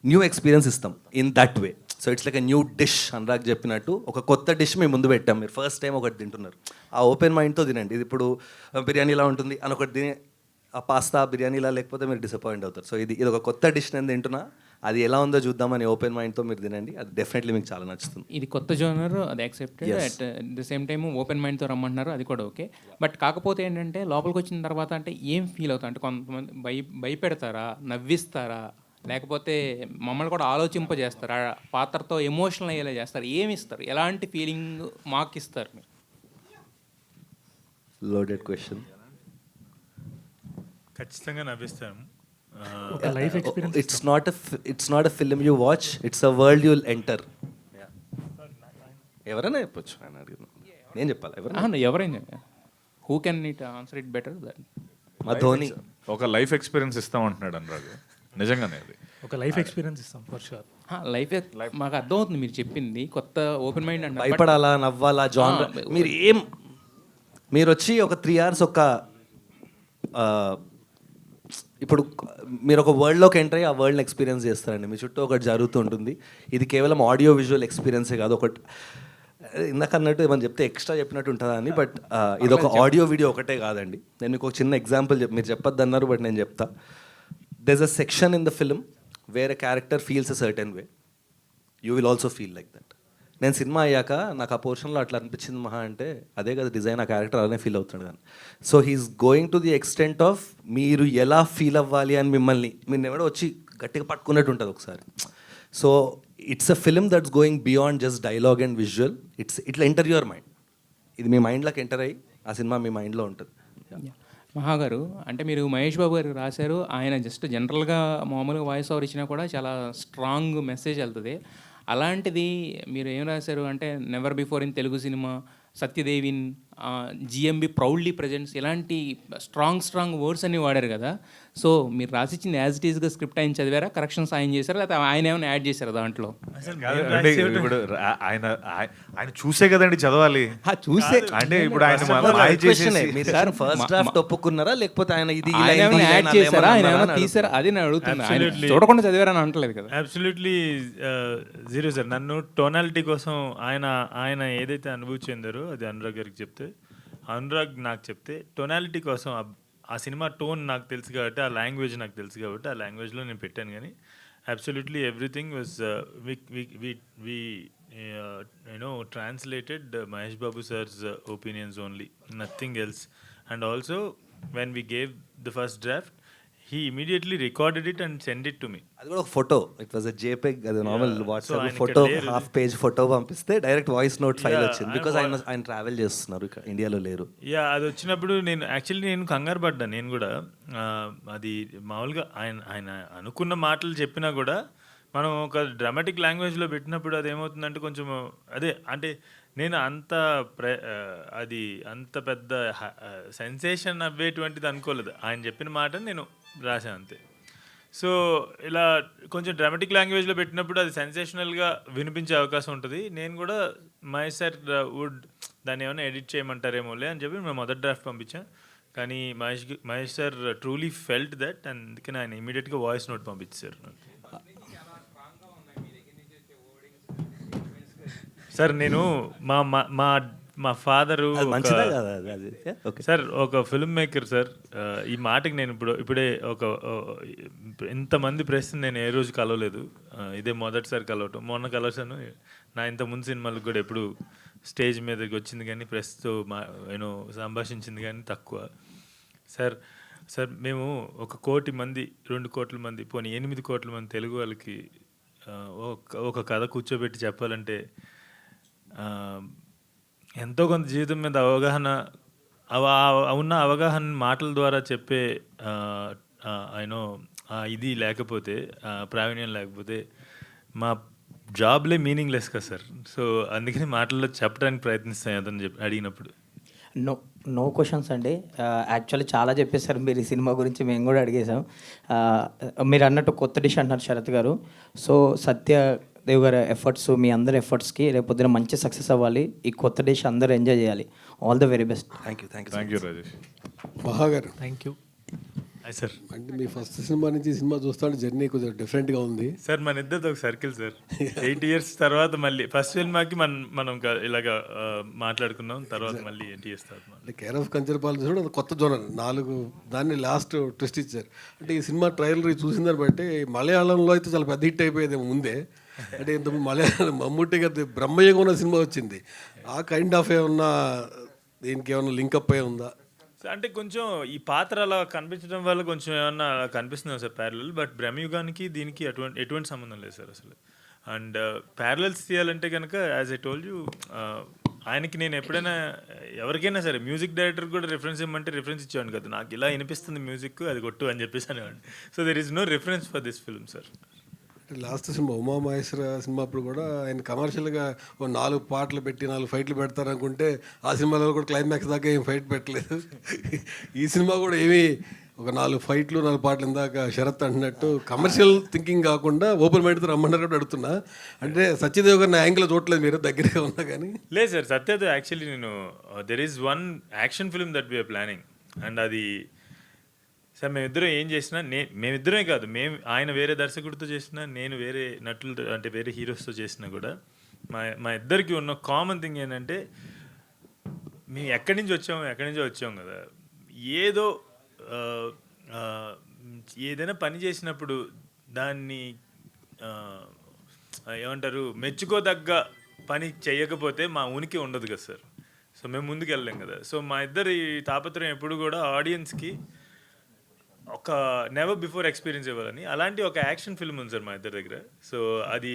న్యూ ఎక్స్పీరియన్స్ ఇస్తాం in that way. So it's like a new dish. Anurag చెప్పినట్టు ఒక కొత్త డిష్ మేము ముందు పెట్టాం. మీరు ఫస్ట్ టైం ఒకటి తింటున్నారు, ఆ ఓపెన్ మైండ్తో తినండి. ఇది ఇప్పుడు బిర్యానీ ఇలా ఉంటుంది అని ఒకటి తినే, ఆ పాస్తా బిర్యానీలా లేకపోతే మీరు డిసప్పాయింట్ అవుతారు. సో ఇది ఒక కొత్త డిష్ నేను తింటున్నా, అది ఎలా ఉందో చూద్దామని ఓపెన్ మైండ్తో మీరు తినండి, అది డెఫినెట్లీ మీకు చాలా నచ్చుతుంది. ఇది కొత్త జోనర్, అది accepted. At the same time open మైండ్తో రమ్మంటున్నారు, అది కూడా ఓకే. బట్ కాకపోతే ఏంటంటే లోపలికి వచ్చిన తర్వాత అంటే ఏం ఫీల్ అవుతారు అంటే, కొంతమంది భయపెడతారా, నవ్విస్తారా, లేకపోతే మమ్మల్ని కూడా ఆలోచింపజేస్తారా, పాత్రతో ఎమోషనల్ అయ్యేలా చేస్తారు, ఏమి ఇస్తారు, ఎలాంటి ఫీలింగ్ మాకు ఇస్తారు మీరు? Loaded question. ఖచ్చితంగా నవ్విస్తాను. ఒక life experience. It's not a film you watch, it's a world you will enter. ఎవరైనా చెప్పొచ్చు, నేను చెప్పాలి ఎవరైనా. Who can it answer it better that? మా ధోని. ఒక లైఫ్ ఎక్స్పీరియన్స్ ఇస్తామంటున్నాడు అనురాగ్, నిజంగానే అది ఒక లైఫ్ ఎక్స్పీరియన్స్ ఇస్తాం ఫర్ షూర్. లైఫ్ మాకు అర్థమవుతుంది మీరు చెప్పింది, కొత్త ఓపెన్ మైండ్ అంటే భయపడాలా, నవ్వాలా, జానర్ మీరు వచ్చి ఒక 3 hours ఒక ఇప్పుడు మీరు ఒక వరల్డ్లోకి ఎంటర్ అయ్యి ఆ వరల్డ్ని ఎక్స్పీరియన్స్ చేస్తారండి. మీ చుట్టూ ఒకటి జరుగుతుంటుంది. ఇది కేవలం ఆడియో విజువల్ ఎక్స్పీరియన్సే కాదు, ఒకటి ఇందాక అన్నట్టు మనం చెప్తే ఎక్స్ట్రా చెప్పినట్టు ఉంటుందా అని, బట్ ఇది ఒక ఆడియో వీడియో ఒకటే కాదండి. నేను మీకు ఒక చిన్న ఎగ్జాంపుల్ మీరు చెప్పొద్దు అన్నారు, బట్ నేను చెప్తా. There is a section in the film where a character feels a certain way, you will also feel like that. నేను సినిమా అయ్యాక నాకు ఆ పోర్షన్లో అట్లా అనిపించింది మహా అంటే అదే కదా డిజైన్, ఆ క్యారెక్టర్ అలానే ఫీల్ అవుతాడు కానీ. So he's going to the extent of మీరు ఎలా ఫీల్ అవ్వాలి అని మిమ్మల్ని మీరు ఎవడో వచ్చి గట్టిగా పట్టుకున్నట్టు ఉంటుంది ఒకసారి. So it's a film that's going beyond just dialogue and visual. ఇట్లా ఎంటర్ యువర్ మైండ్. ఇది మీ మైండ్లోకి ఎంటర్ అయ్యి ఆ సినిమా మీ మైండ్లో ఉంటుంది. మహా గారు, అంటే మీరు మహేష్ బాబు గారికి రాశారు, ఆయన జస్ట్ జనరల్గా మామూలుగా వాయిస్ ఓవర్ ఇచ్చినా కూడా చాలా స్ట్రాంగ్ మెసేజ్ వెళ్తుంది. అలాంటిది మీరు ఏం రాశారు అంటే never before in Telugu cinema, సత్యదేవిన్, జిఎంబి ప్రౌడ్లీ ప్రజెంట్స్, ఇలాంటి స్ట్రాంగ్ వర్డ్స్ అన్ని వాడారు కదా. సో మీరు రాసిచ్చింది యాజ్ ఇట్ ఈస్గా స్క్రిప్ట్ ఆయన చదివారా, కరెక్షన్స్ ఆయన చేశారా, లేకపోతే ఆయన ఏమైనా యాడ్ చేశారా దాంట్లో? అంటే ఇప్పుడు ఆయన చూసే కదండి చదవాలి. చూసే అంటే ఇప్పుడు ఆయన మీరు సార్ ఫస్ట్ డ్రాఫ్ట్ ఒప్పుకున్నారా, లేకపోతే ఆయన ఇది ఇలా ఆయన అయింది, ఏమైనా ఇలా యాడ్ అయింది చేశారా, ఆయన అన్నారా ఏమైనా అని తీసారా, అది నేను అడుగుతున్నా. ఆయన Absolutely. చూడకుండా చదివారని అంటలేదు కదా. Absolutely zero sir. నన్ను టోనాలిటీ కోసం ఆయన ఏదైతే అనుభూతి చెందారో అది అనురాగ్ గారికి చెప్తే, అనురాగ్ నాకు చెప్తే టోనాలిటీ కోసం ఆ సినిమా టోన్ నాకు తెలుసు కాబట్టి, ఆ లాంగ్వేజ్ నాకు తెలుసు కాబట్టి ఆ లాంగ్వేజ్లో నేను పెట్టాను. కానీ absolutely everything was translated Mahesh Babu sir's opinions only, nothing else. And also when we gave the first draft, he immediately recorded it and sent it to me. అది కూడా ఒక photo, it was a JPEG, అది normal So WhatsApp ఆయన photo, ఇక్కడ లేరు. Half page photo పంపిస్తే direct voice note file Yeah, వచ్చింది. Because ఆయన ట్రావెల్ చేస్తున్నారు, ఇక్కడ ఇండియాలో లేరు. అది వచ్చినప్పుడు నేను కంగారు పడ్డా. నేను కూడా అది మామూలుగా ఆయన అనుకున్న మాటలు చెప్పినా కూడా మనం ఒక డ్రామాటిక్ లాంగ్వేజ్లో పెట్టినప్పుడు అది ఏమవుతుందంటే కొంచెం అదే అంటే నేను అది అంత పెద్ద సెన్సేషన్ అవ్వేటువంటిది అనుకోలేదు. ఆయన చెప్పిన మాట నేను రాశాను అంతే. సో ఇలా కొంచెం డ్రామాటిక్ లాంగ్వేజ్లో పెట్టినప్పుడు అది సెన్సేషనల్గా వినిపించే అవకాశం ఉంటుంది. నేను కూడా మహేష్ సార్ దాన్ని ఏమైనా ఎడిట్ చేయమంటారేమోలే అని చెప్పి మేము మొదటి డ్రాఫ్ట్ పంపించాం. కానీ Mahesh sir truly felt that, అందుకని ఆయన ఇమీడియట్గా వాయిస్ నోట్ పంపించారు. సార్ నేను మా ఫాదరు మంచిదా కదా అది? ఓకే సార్, ఒక ఫిల్మ్ మేకర్ సార్. ఈ మాటకి నేను ఇప్పుడే ఇంతమంది ప్రెస్ నేను ఏ రోజు కలవలేదు. ఇదే మొదటిసారి కలవటం. మొన్న కలవసాను. నా ఇంత ముందు సినిమాలకు కూడా ఎప్పుడు స్టేజ్ మీదకి వచ్చింది కానీ ప్రెస్తో సంభాషించింది కానీ తక్కువ. సార్ మేము 1 కోటి మంది, 2 కోట్ల మంది, పోనీ 8 కోట్ల మంది తెలుగు వాళ్ళకి ఒక కథ కూర్చోబెట్టి చెప్పాలంటే ఎంతో కొంత జీవితం మీద ఉన్న అవగాహన మాటల ద్వారా చెప్పే ఇది లేకపోతే, ప్రావీణ్యం లేకపోతే మా జాబ్లే మీనింగ్లెస్ కదా సార్. సో అందుకని మాటల్లో చెప్పడానికి ప్రయత్నిస్తాను అతను అడిగినప్పుడు. నో క్వశ్చన్స్ అండి. యాక్చువల్లీ చాలా చెప్పేశారు మీరు ఈ సినిమా గురించి, మేము కూడా అడిగేసాం. మీరు అన్నట్టు కొత్త డిష్ అంటున్నారు శరత్ గారు. సో సత్యదేవ్ గారి ఎఫర్ట్స్, మీ అందరి ఎఫర్ట్స్కి రేపొద్దున మంచి సక్సెస్ అవ్వాలి. ఈ కొత్త డిష్ అందరూ ఎంజాయ్ చేయాలి. All the very best. Thank you Rajesh. మహాగారు, థ్యాంక్ యూ. సార్ అంటే మీ ఫస్ట్ సినిమా నుంచి సినిమా చూస్తాను జర్నీ కొంచెం డిఫరెంట్గా ఉంది సార్. మన ఇద్దరిది ఒక సర్కిల్ సార్. 8 years తర్వాత మళ్ళీ ఫస్ట్ సినిమాకి మనం ఇలాగా మాట్లాడుకున్నాం. తర్వాత మళ్ళీ 8 years తర్వాత అంటే కేర్ ఆఫ్ కంచరపాలెం చూడ అది కొత్త జోనర్ 4 దాన్ని లాస్ట్ ట్విస్ట్ ఇచ్చారు. అంటే ఈ సినిమా ట్రైలర్ చూసిన దాన్ని బట్టి మలయాళంలో అయితే చాలా పెద్ద హిట్ అయిపోయేది ముందే. అంటే ఇంత మలయాళం మమ్ముట్టి గారి బ్రహ్మయుగం ఉన్న సినిమా వచ్చింది. ఆ కైండ్ ఆఫ్ ఏమన్నా దీనికి ఏమన్నా లింకప్ అయి ఉందా? అంటే కొంచెం ఈ పాత్ర అలా కనిపించడం వల్ల కొంచెం ఏమన్నా కనిపిస్తుంది సార్ ప్యారలల్. బట్ బ్రహ్మయుగానికి దీనికి ఎటువంటి సంబంధం లేదు సార్ అసలు. అండ్ ప్యారలల్స్ తీయాలంటే కనుక యాజ్ ఐ టోల్డ్ యూ, ఆయనకి నేను ఎప్పుడైనా ఎవరికైనా సరే మ్యూజిక్ డైరెక్టర్ కూడా రిఫరెన్స్ ఇవ్వమంటే రిఫరెన్స్ ఇచ్చేవాడిని కదా. నాకు ఇలా వినిపిస్తుంది మ్యూజిక్, అది కొట్టు అని చెప్పేసి అనేవాడిని. So there is no reference for this film sir. Last cinema Umamaheswara cinema అప్పుడు కూడా ఆయన కమర్షియల్గా 4 పాటలు పెట్టి 4 ఫైట్లు పెడతారనుకుంటే ఆ సినిమాలో కూడా క్లైమాక్స్ దాకా ఏం ఫైట్ పెట్టలేదు. ఈ సినిమా కూడా ఏమీ ఒక 4 ఫైట్లు 4 పాటలు ఇందాక శరత్ అంటున్నట్టు కమర్షియల్ థింకింగ్ కాకుండా ఓపెన్ మైండ్తో రమ్మన్నారు కూడా అడుగుతున్నా. అంటే సత్యదేవ్ గారిని యాంగిల్లో చూడలేదు మీరు, దగ్గరగా ఉన్నా కానీ. లేదు sir, Satyadev actually there is 1 action film that we're planning. And అది సార్ మేమిద్దరం ఏం చేసినా మేమిద్దరమే కాదు, ఆయన వేరే దర్శకుడితో చేసినా, నేను వేరే నటులతో అంటే వేరే హీరోస్తో చేసినా కూడా మా ఇద్దరికి ఉన్న కామన్ థింగ్ ఏంటంటే, మేము ఎక్కడి నుంచో వచ్చాం కదా, ఏదో ఏదైనా పని చేసినప్పుడు దాన్ని ఏమంటారు, మెచ్చుకోదగ్గ పని చేయకపోతే మా ఉనికి ఉండదు కదా సార్. సో మేము ముందుకు వెళ్ళలేం కదా. సో మా ఇద్దరి తాపత్రయం ఎప్పుడు కూడా ఆడియన్స్కి ఒక నెవర్ బిఫోర్ ఎక్స్పీరియన్స్ ఇవ్వాలని. అలాంటి ఒక యాక్షన్ ఫిల్మ్ ఉంది సార్ మా ఇద్దరి దగ్గర. సో అది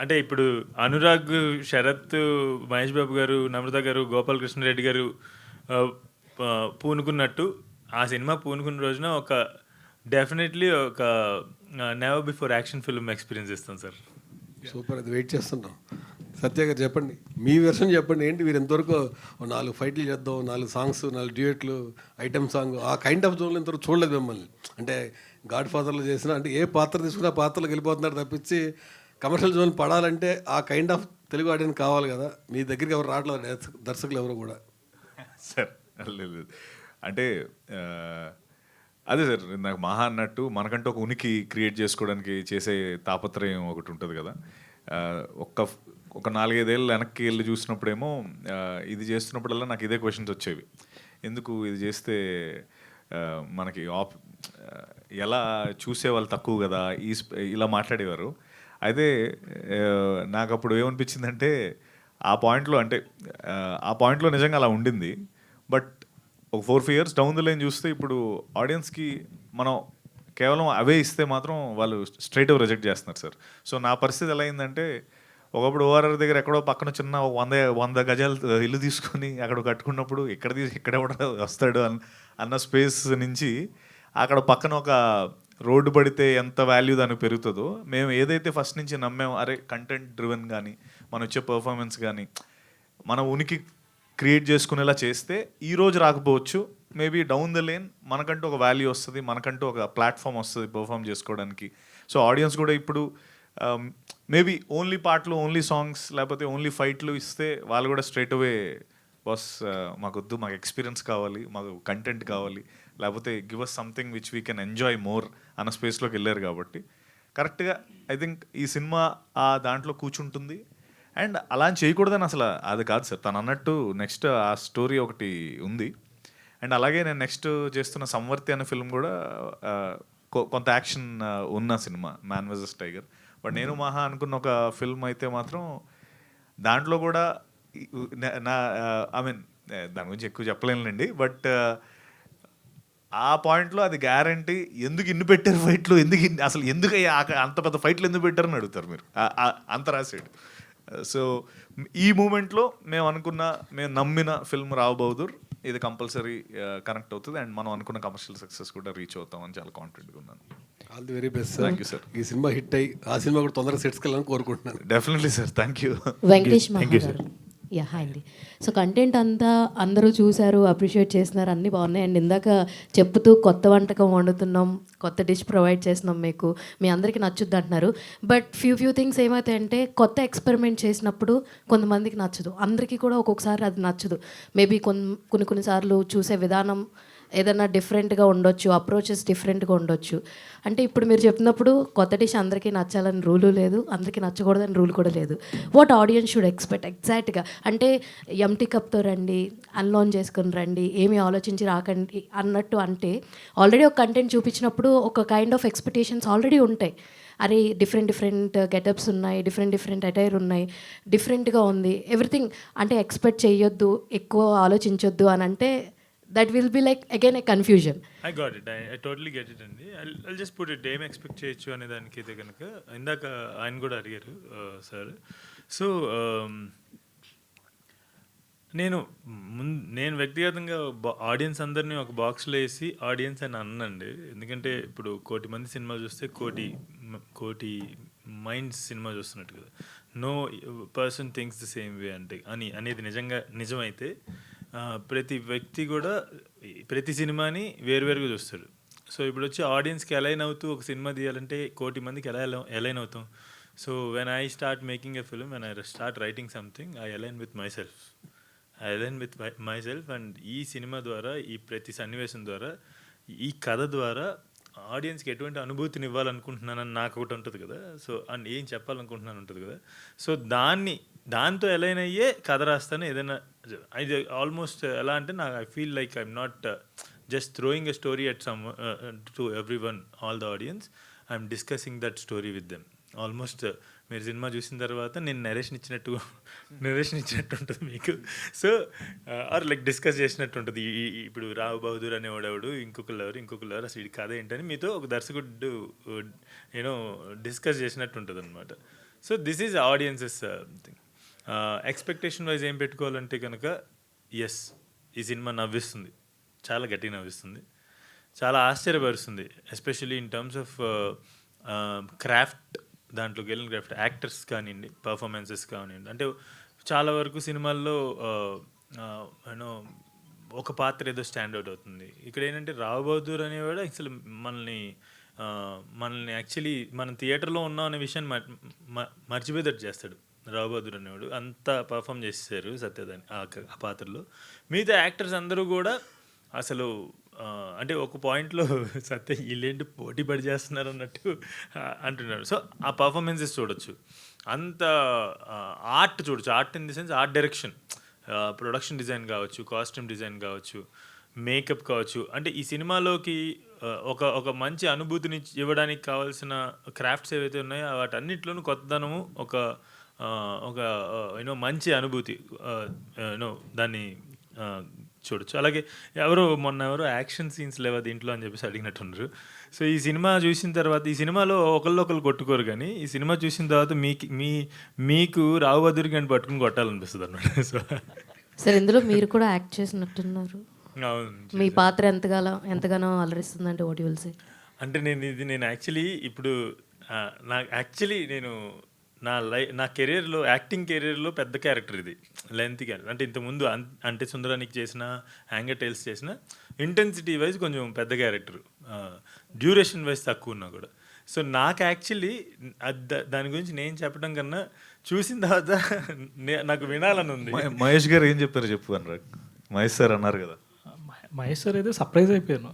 అంటే ఇప్పుడు అనురాగ్, శరత్, మహేష్ బాబు గారు, నమ్రత గారు, గోపాలకృష్ణరెడ్డి గారు పూనుకున్నట్టు ఆ సినిమా పూనుకున్న రోజున ఒక డెఫినెట్లీ ఒక never before action film experience ఇస్తాం సార్. సూపర్, అది వెయిట్ చేస్తున్నాం. సత్య గారు చెప్పండి, మీ వెర్షన్ చెప్పండి. ఏంటి మీరు ఎంతవరకు 4 ఫైట్లు చేద్దాం, 4 సాంగ్స్, 4 డ్యూయట్లు, ఐటమ్ సాంగ్, ఆ కైండ్ ఆఫ్ జోన్లో ఇంతవరకు చూడలేదు మిమ్మల్ని. అంటే గాడ్ ఫాదర్లో చేసిన అంటే ఏ పాత్ర తీసుకున్నా పాత్రలోకి వెళ్ళిపోతున్నారు తప్పించి కమర్షియల్ జోన్ పడాలంటే ఆ కైండ్ ఆఫ్ తెలుగు ఆడియన్స్ కావాలి కదా. మీ దగ్గరికి ఎవరు రావట్లేదు దర్శకులు ఎవరు కూడా. సార్ లేదు అంటే అదే సార్, నాకు మహా అన్నట్టు మనకంటూ ఒక ఉనికి క్రియేట్ చేసుకోవడానికి చేసే తాపత్రయం ఒకటి ఉంటుంది కదా. ఒక 4-5 ఏళ్ళు వెనక్కి వెళ్ళి చూసినప్పుడేమో ఇది చేస్తున్నప్పుడల్లా నాకు ఇదే క్వశ్చన్స్ వచ్చేవి. ఎందుకు ఇది చేస్తే మనకి ఎలా చూసేవాళ్ళు తక్కువ కదా, ఇలా మాట్లాడేవారు. అయితే నాకు అప్పుడు ఏమనిపించిందంటే ఆ పాయింట్లో నిజంగా అలా ఉండింది. బట్ ఒక 4-5 years డౌన్ ద లైన్ చూస్తే ఇప్పుడు ఆడియన్స్కి మనం కేవలం అవే ఇస్తే మాత్రం వాళ్ళు స్ట్రైట్ అవే రిజెక్ట్ చేస్తున్నారు సార్. సో నా పరిస్థితి ఎలా అయిందంటే, ఒకప్పుడు ఓఆర్ఆర్ దగ్గర ఎక్కడో పక్కన చిన్న 100 గజాలు ఇల్లు తీసుకొని అక్కడ కట్టుకున్నప్పుడు ఇక్కడ వస్తాడు అన్న స్పేస్ నుంచి అక్కడ పక్కన ఒక రోడ్డు పడితే ఎంత వాల్యూ దానికి పెరుగుతుందో, మేము ఏదైతే ఫస్ట్ నుంచి నమ్మామో, అరే కంటెంట్ డ్రివెన్ కానీ మన వచ్చే పర్ఫార్మెన్స్ కానీ మన ఉనికి క్రియేట్ చేసుకునేలా చేస్తే ఈరోజు రాకపోవచ్చు, మేబీ డౌన్ ద లేన్ మనకంటూ ఒక వాల్యూ వస్తుంది, మనకంటూ ఒక ప్లాట్ఫామ్ వస్తుంది పర్ఫామ్ చేసుకోవడానికి. సో ఆడియన్స్ కూడా ఇప్పుడు మేబీ ఓన్లీ పాటలు, ఓన్లీ సాంగ్స్, లేకపోతే ఓన్లీ ఫైట్లు ఇస్తే వాళ్ళు కూడా స్ట్రైట్ అవే బాస్ మాకొద్దు, మాకు ఎక్స్పీరియన్స్ కావాలి, మాకు కంటెంట్ కావాలి, లేకపోతే give us something which we can enjoy more అన్న స్పేస్లోకి వెళ్ళారు. కాబట్టి కరెక్ట్గా ఐ థింక్ ఈ సినిమా ఆ దాంట్లో కూర్చుంటుంది. అండ్ అలా చేయకూడదని అసలు అది కాదు సార్, తను అన్నట్టు నెక్స్ట్ ఆ స్టోరీ ఒకటి ఉంది. అండ్ అలాగే నేను నెక్స్ట్ చేస్తున్న సంవర్తి అనే ఫిల్మ్ కూడా కొంత యాక్షన్ ఉన్న cinema, man versus tiger. But నేను మహా అనుకున్న ఒక ఫిల్మ్ అయితే మాత్రం దాంట్లో కూడా ఐ మీన్ దాని గురించి ఎక్కువ చెప్పలేనులేండి. బట్ ఆ పాయింట్లో అది గ్యారంటీ. ఎందుకు ఇన్ని పెట్టారు ఫైట్లు, ఎందుకు అంత పెద్ద ఫైట్లు ఎందుకు పెట్టారని అడుగుతారు మీరు, అంత రాసాడు. సో ఈ మూమెంట్లో మేము నమ్మిన ఫిల్మ్ రావు బహదూర్ ఇది కంపల్సరీ కనెక్ట్ అవుతుంది. అండ్ మనం అనుకున్న కమర్షియల్ సక్సెస్ కూడా రీచ్ అవుతామని చాలా కాన్ఫిడెంట్గా ఉన్నాను. All the very best. Thank you sir. ఈ సినిమా హిట్ అయ్యి ఆ సినిమా కూడా తొందరగా సెట్స్కి వెళ్ళాలని కోరుకుంటున్నాను. Definitely sir, thank you. Venkatesh మహాగారు. యా, హాయ్ అండి. సో కంటెంట్ అంతా అందరూ చూశారు, అప్రిషియేట్ చేస్తున్నారు, అన్నీ బాగున్నాయి. అండ్ ఇందాక చెప్తూ కొత్త వంటకం వండుతున్నాం, కొత్త డిష్ ప్రొవైడ్ చేస్తున్నాం, మీకు మీ అందరికీ నచ్చుద్ది అంటున్నారు. బట్ ఫ్యూ థింగ్స్ ఏమవుతాయంటే, కొత్త ఎక్స్పెరిమెంట్ చేసినప్పుడు కొంతమందికి నచ్చదు, అందరికీ కూడా ఒక్కొక్కసారి అది నచ్చదు. మేబీ కొన్నిసార్లు చూసే విధానం ఏదైనా డిఫరెంట్గా ఉండొచ్చు, అప్రోచెస్ డిఫరెంట్గా ఉండొచ్చు. అంటే ఇప్పుడు మీరు చెప్పినప్పుడు కొత్త డిష్ అందరికీ నచ్చాలని రూలు లేదు, అందరికీ నచ్చకూడదని రూల్ కూడా లేదు. వాట్ ఆడియన్స్ షుడ్ ఎక్స్పెక్ట్ ఎగ్జాక్ట్గా అంటే ఎంటీ కప్తో రండి, అన్లాన్ చేసుకుని రండి, ఏమీ ఆలోచించి రాకండి అన్నట్టు. అంటే ఆల్రెడీ ఒక కంటెంట్ చూపించినప్పుడు ఒక కైండ్ ఆఫ్ ఎక్స్పెక్టేషన్స్ ఆల్రెడీ ఉంటాయి. అరే డిఫరెంట్ గెటప్స్ ఉన్నాయి, డిఫరెంట్ అటైర్ ఉన్నాయి, డిఫరెంట్గా ఉంది ఎవ్రీథింగ్. అంటే ఎక్స్పెక్ట్ చేయొద్దు, ఎక్కువ ఆలోచించొద్దు అని అంటే that will be like again a confusion. I got it. I totally get it అండి. I'll just put it, ఏం ఎక్స్పెక్ట్ చేయొచ్చు అనే దానికి అయితే కనుక ఇందాక ఆయన కూడా అడిగారు సార్. సో నేను వ్యక్తిగతంగా ఆడియన్స్ అందరినీ ఒక బాక్స్లో వేసి ఆడియన్స్ అని అన్నండి. ఎందుకంటే ఇప్పుడు 1,000,000 మంది సినిమా చూస్తే 1,000,000 మైండ్స్ సినిమా చూస్తున్నట్టు కదా. No person thinks the same way అనేది నిజమైతే ప్రతి వ్యక్తి కూడా ప్రతి సినిమాని వేరువేరుగా చూస్తాడు. సో ఇప్పుడు వచ్చి ఆడియన్స్కి అలైన్ అవుతూ ఒక సినిమా తీయాలంటే 1,000,000 మందికి అలైన్ అవుతాం. So when I start making a film, when I start writing something, I align with my self and ఈ సినిమా ద్వారా, ఈ ప్రతి సన్నివేశం ద్వారా ఈ కథ ద్వారా ఆడియన్స్కి ఎటువంటి అనుభూతిని ఇవ్వాలనుకుంటున్నానని నాకు ఒకటి ఉంటుంది కదా, సో అండ్ ఏం చెప్పాలనుకుంటున్నాను ఉంటుంది కదా, సో దాంతో ఎలైన్ అయ్యే కథ రాస్తాను ఏదైనా. ఇది ఆల్మోస్ట్ ఎలా అంటే నాకు I feel like I'm not just throwing a story at some to every one, all the audience, I'm discussing that story with them. Almost మీరు సినిమా చూసిన తర్వాత నేను నరేషన్ ఇచ్చినట్టు ఉంటుంది మీకు. సో ఆర్ లైక్ డిస్కస్ చేసినట్టు ఉంటుంది. ఇప్పుడు రావు బహదూర్ అనేవాడెవడు, ఇంకొకరు అసలు ఈ కథ ఏంటని మీతో ఒక దర్శకుడు యూనో డిస్కస్ చేసినట్టు ఉంటుంది అనమాట. So this is audiences thing. Expectation wise ఏం పెట్టుకోవాలంటే కనుక, ఎస్ ఈ సినిమా నవ్విస్తుంది, చాలా గట్టిగా నవ్విస్తుంది, చాలా ఆశ్చర్యపరుస్తుంది, especially in terms of craft. దాంట్లోకి వెళ్ళిన క్రాఫ్ట్, యాక్టర్స్ కానివ్వండి, పర్ఫార్మెన్సెస్ కానివ్వండి. అంటే చాలా వరకు సినిమాల్లో యూనో ఒక పాత్ర ఏదో స్టాండ్అవుట్ అవుతుంది. ఇక్కడ ఏంటంటే రావు బహదూర్ అనేవాడు అసలు మనల్ని యాక్చువల్లీ మనం థియేటర్లో ఉన్నాం అనే విషయాన్ని మర్చిపోయేటట్టు చేస్తాడు. రావు బహదూర్ అనేవాడు అంత పర్ఫామ్ చేశారు సత్యదాని ఆ పాత్రలో. మిగతా యాక్టర్స్ అందరూ కూడా అసలు అంటే ఒక పాయింట్లో సత్య వీళ్ళేంటి పోటీ పడి చేస్తున్నారు అన్నట్టు అంటున్నారు. సో ఆ పర్ఫార్మెన్సెస్ చూడొచ్చు, అంత ఆర్ట్ చూడొచ్చు. Art in the sense art direction, production design కావచ్చు, కాస్ట్యూమ్ డిజైన్ కావచ్చు, మేకప్ కావచ్చు. అంటే ఈ సినిమాలోకి ఒక మంచి అనుభూతిని ఇవ్వడానికి కావాల్సిన క్రాఫ్ట్స్ ఏవైతే ఉన్నాయో వాటన్నిటిలోనూ కొత్తదనము, ఒక యూనో మంచి అనుభూతి యూనో దాన్ని చూడొచ్చు. అలాగే మొన్న ఎవరో యాక్షన్ సీన్స్ లేవా దీంట్లో అని చెప్పేసి అడిగినట్టున్నారు. సో ఈ సినిమా చూసిన తర్వాత, ఈ సినిమాలో ఒకళ్ళు కొట్టుకోరు, కానీ ఈ సినిమా చూసిన తర్వాత మీకు రావు బహదూర్ గారిని పట్టుకుని కొట్టాలనిపిస్తుంది అన్నమాట. సో సార్ ఇందులో మీరు కూడా యాక్ట్ చేసినట్టున్నారు. అవును, మీ పాత్ర ఎంతగానో అలరిస్తుందంటే వాట్ యు విల్ సే? అంటే నేను యాక్చువల్లీ ఇప్పుడు నేను నా కెరీర్లో, యాక్టింగ్ కెరీర్లో పెద్ద క్యారెక్టర్ ఇది, లెంత్ క్యారెక్టర్. అంటే ఇంతకుముందు అంటే సుందరానికి చేసిన, హ్యాంగర్ టైల్స్ చేసిన, ఇంటెన్సిటీ వైజ్ కొంచెం పెద్ద క్యారెక్టర్, డ్యూరేషన్ వైజ్ తక్కువ ఉన్నా కూడా. సో నాకు యాక్చువల్లీ దాని గురించి నేను చెప్పడం కన్నా చూసిన తర్వాత నాకు వినాలని ఉంది. మహేష్ గారు ఏం చెప్పారు చెప్పు అన్నారు. మహేష్ సార్ అన్నారు కదా, మహేష్ సార్ అయితే సర్ప్రైజ్ అయిపోయాను.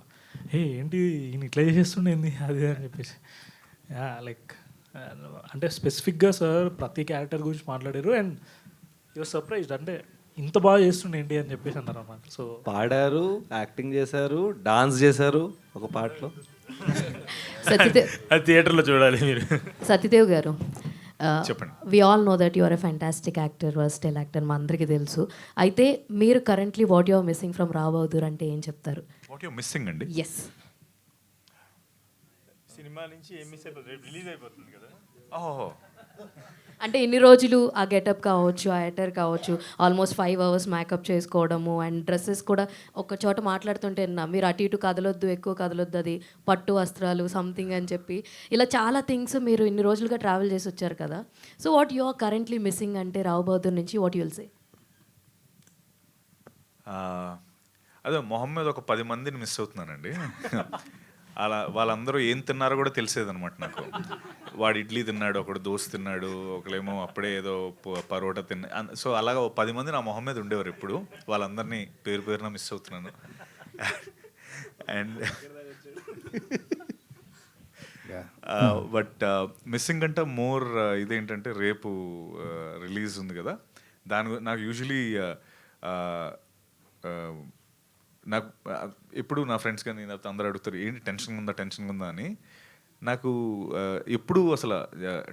ఏంటి ఈయన ఇట్లా చేసేస్తుండేంది అది అని చెప్పేసి. లైక్ అంటే స్పెసిఫిక్గా సార్ ప్రతి క్యారెక్టర్ గురించి మాట్లాడారు అండ్ యువర్ సర్ప్రైజ్డ్, అంటే ఇంత బాగా చేస్తుండే ఏంటి అని చెప్పేసి అన్నారు అన్నమాట. సో పాడారు, యాక్టింగ్ చేశారు, డాన్స్ చేశారు ఒక పాటలో. అది థియేటర్లో చూడాలి మీరు. సత్యదేవ్ గారు, చెప్పండి. We all know that you are a fantastic actor, versatile actor, మా అందరికీ తెలుసు. అయితే మీరు currently what you are missing from Rao Bahadur అంటే ఏం చెప్తారు? వాట్ యు మిస్సింగ్ అండి? ఎస్, సినిమా నుంచి ఏం మిస్ అయిపోతుంది, రిలీజ్ అయిపోతుంది కదా. ఓహో, అంటే ఇన్ని రోజులు ఆ గెటప్ కావచ్చు, ఆ ఎటర్ కావచ్చు, ఆల్మోస్ట్ 5 hours మేకప్ చేసుకోవడము అండ్ డ్రెస్సెస్ కూడా ఒక చోట మాట్లాడుతుంటే మీరు అటు ఇటు కదలొద్దు, ఎక్కువ కదలొద్దు, అది పట్టు వస్త్రాలు సంథింగ్ అని చెప్పి ఇలా చాలా థింగ్స్ మీరు ఇన్ని రోజులుగా ట్రావెల్ చేసి వచ్చారు కదా. So what you are currently missing అంటే రావు బహదూర్ నుంచి వాట్ యు విల్ సే? అదే మొహం మీద ఒక 10 మందిని మిస్ అవుతున్నానండి. అలా వాళ్ళందరూ ఏం తిన్నారో కూడా తెలిసేదనమాట నాకు. వాడు ఇడ్లీ తిన్నాడు, ఒకడు దోశ తిన్నాడు, ఒకళ్ళేమో అప్పుడే ఏదో పరోటా తిన్నా. సో అలాగా 10 మంది నా మొహం మీద ఉండేవారు ఎప్పుడు. వాళ్ళందరినీ పేరున మిస్ అవుతున్నాను. అండ్ బట్ మిస్సింగ్ అంటే మోర్ ఇదేంటంటే రేపు రిలీజ్ ఉంది కదా, నాకు యూజువలీ నాకు ఎప్పుడు నా ఫ్రెండ్స్ కానీ నాతో అందరూ అడుగుతారు ఏంటి టెన్షన్ ఉందా అని. నాకు ఎప్పుడు అసలు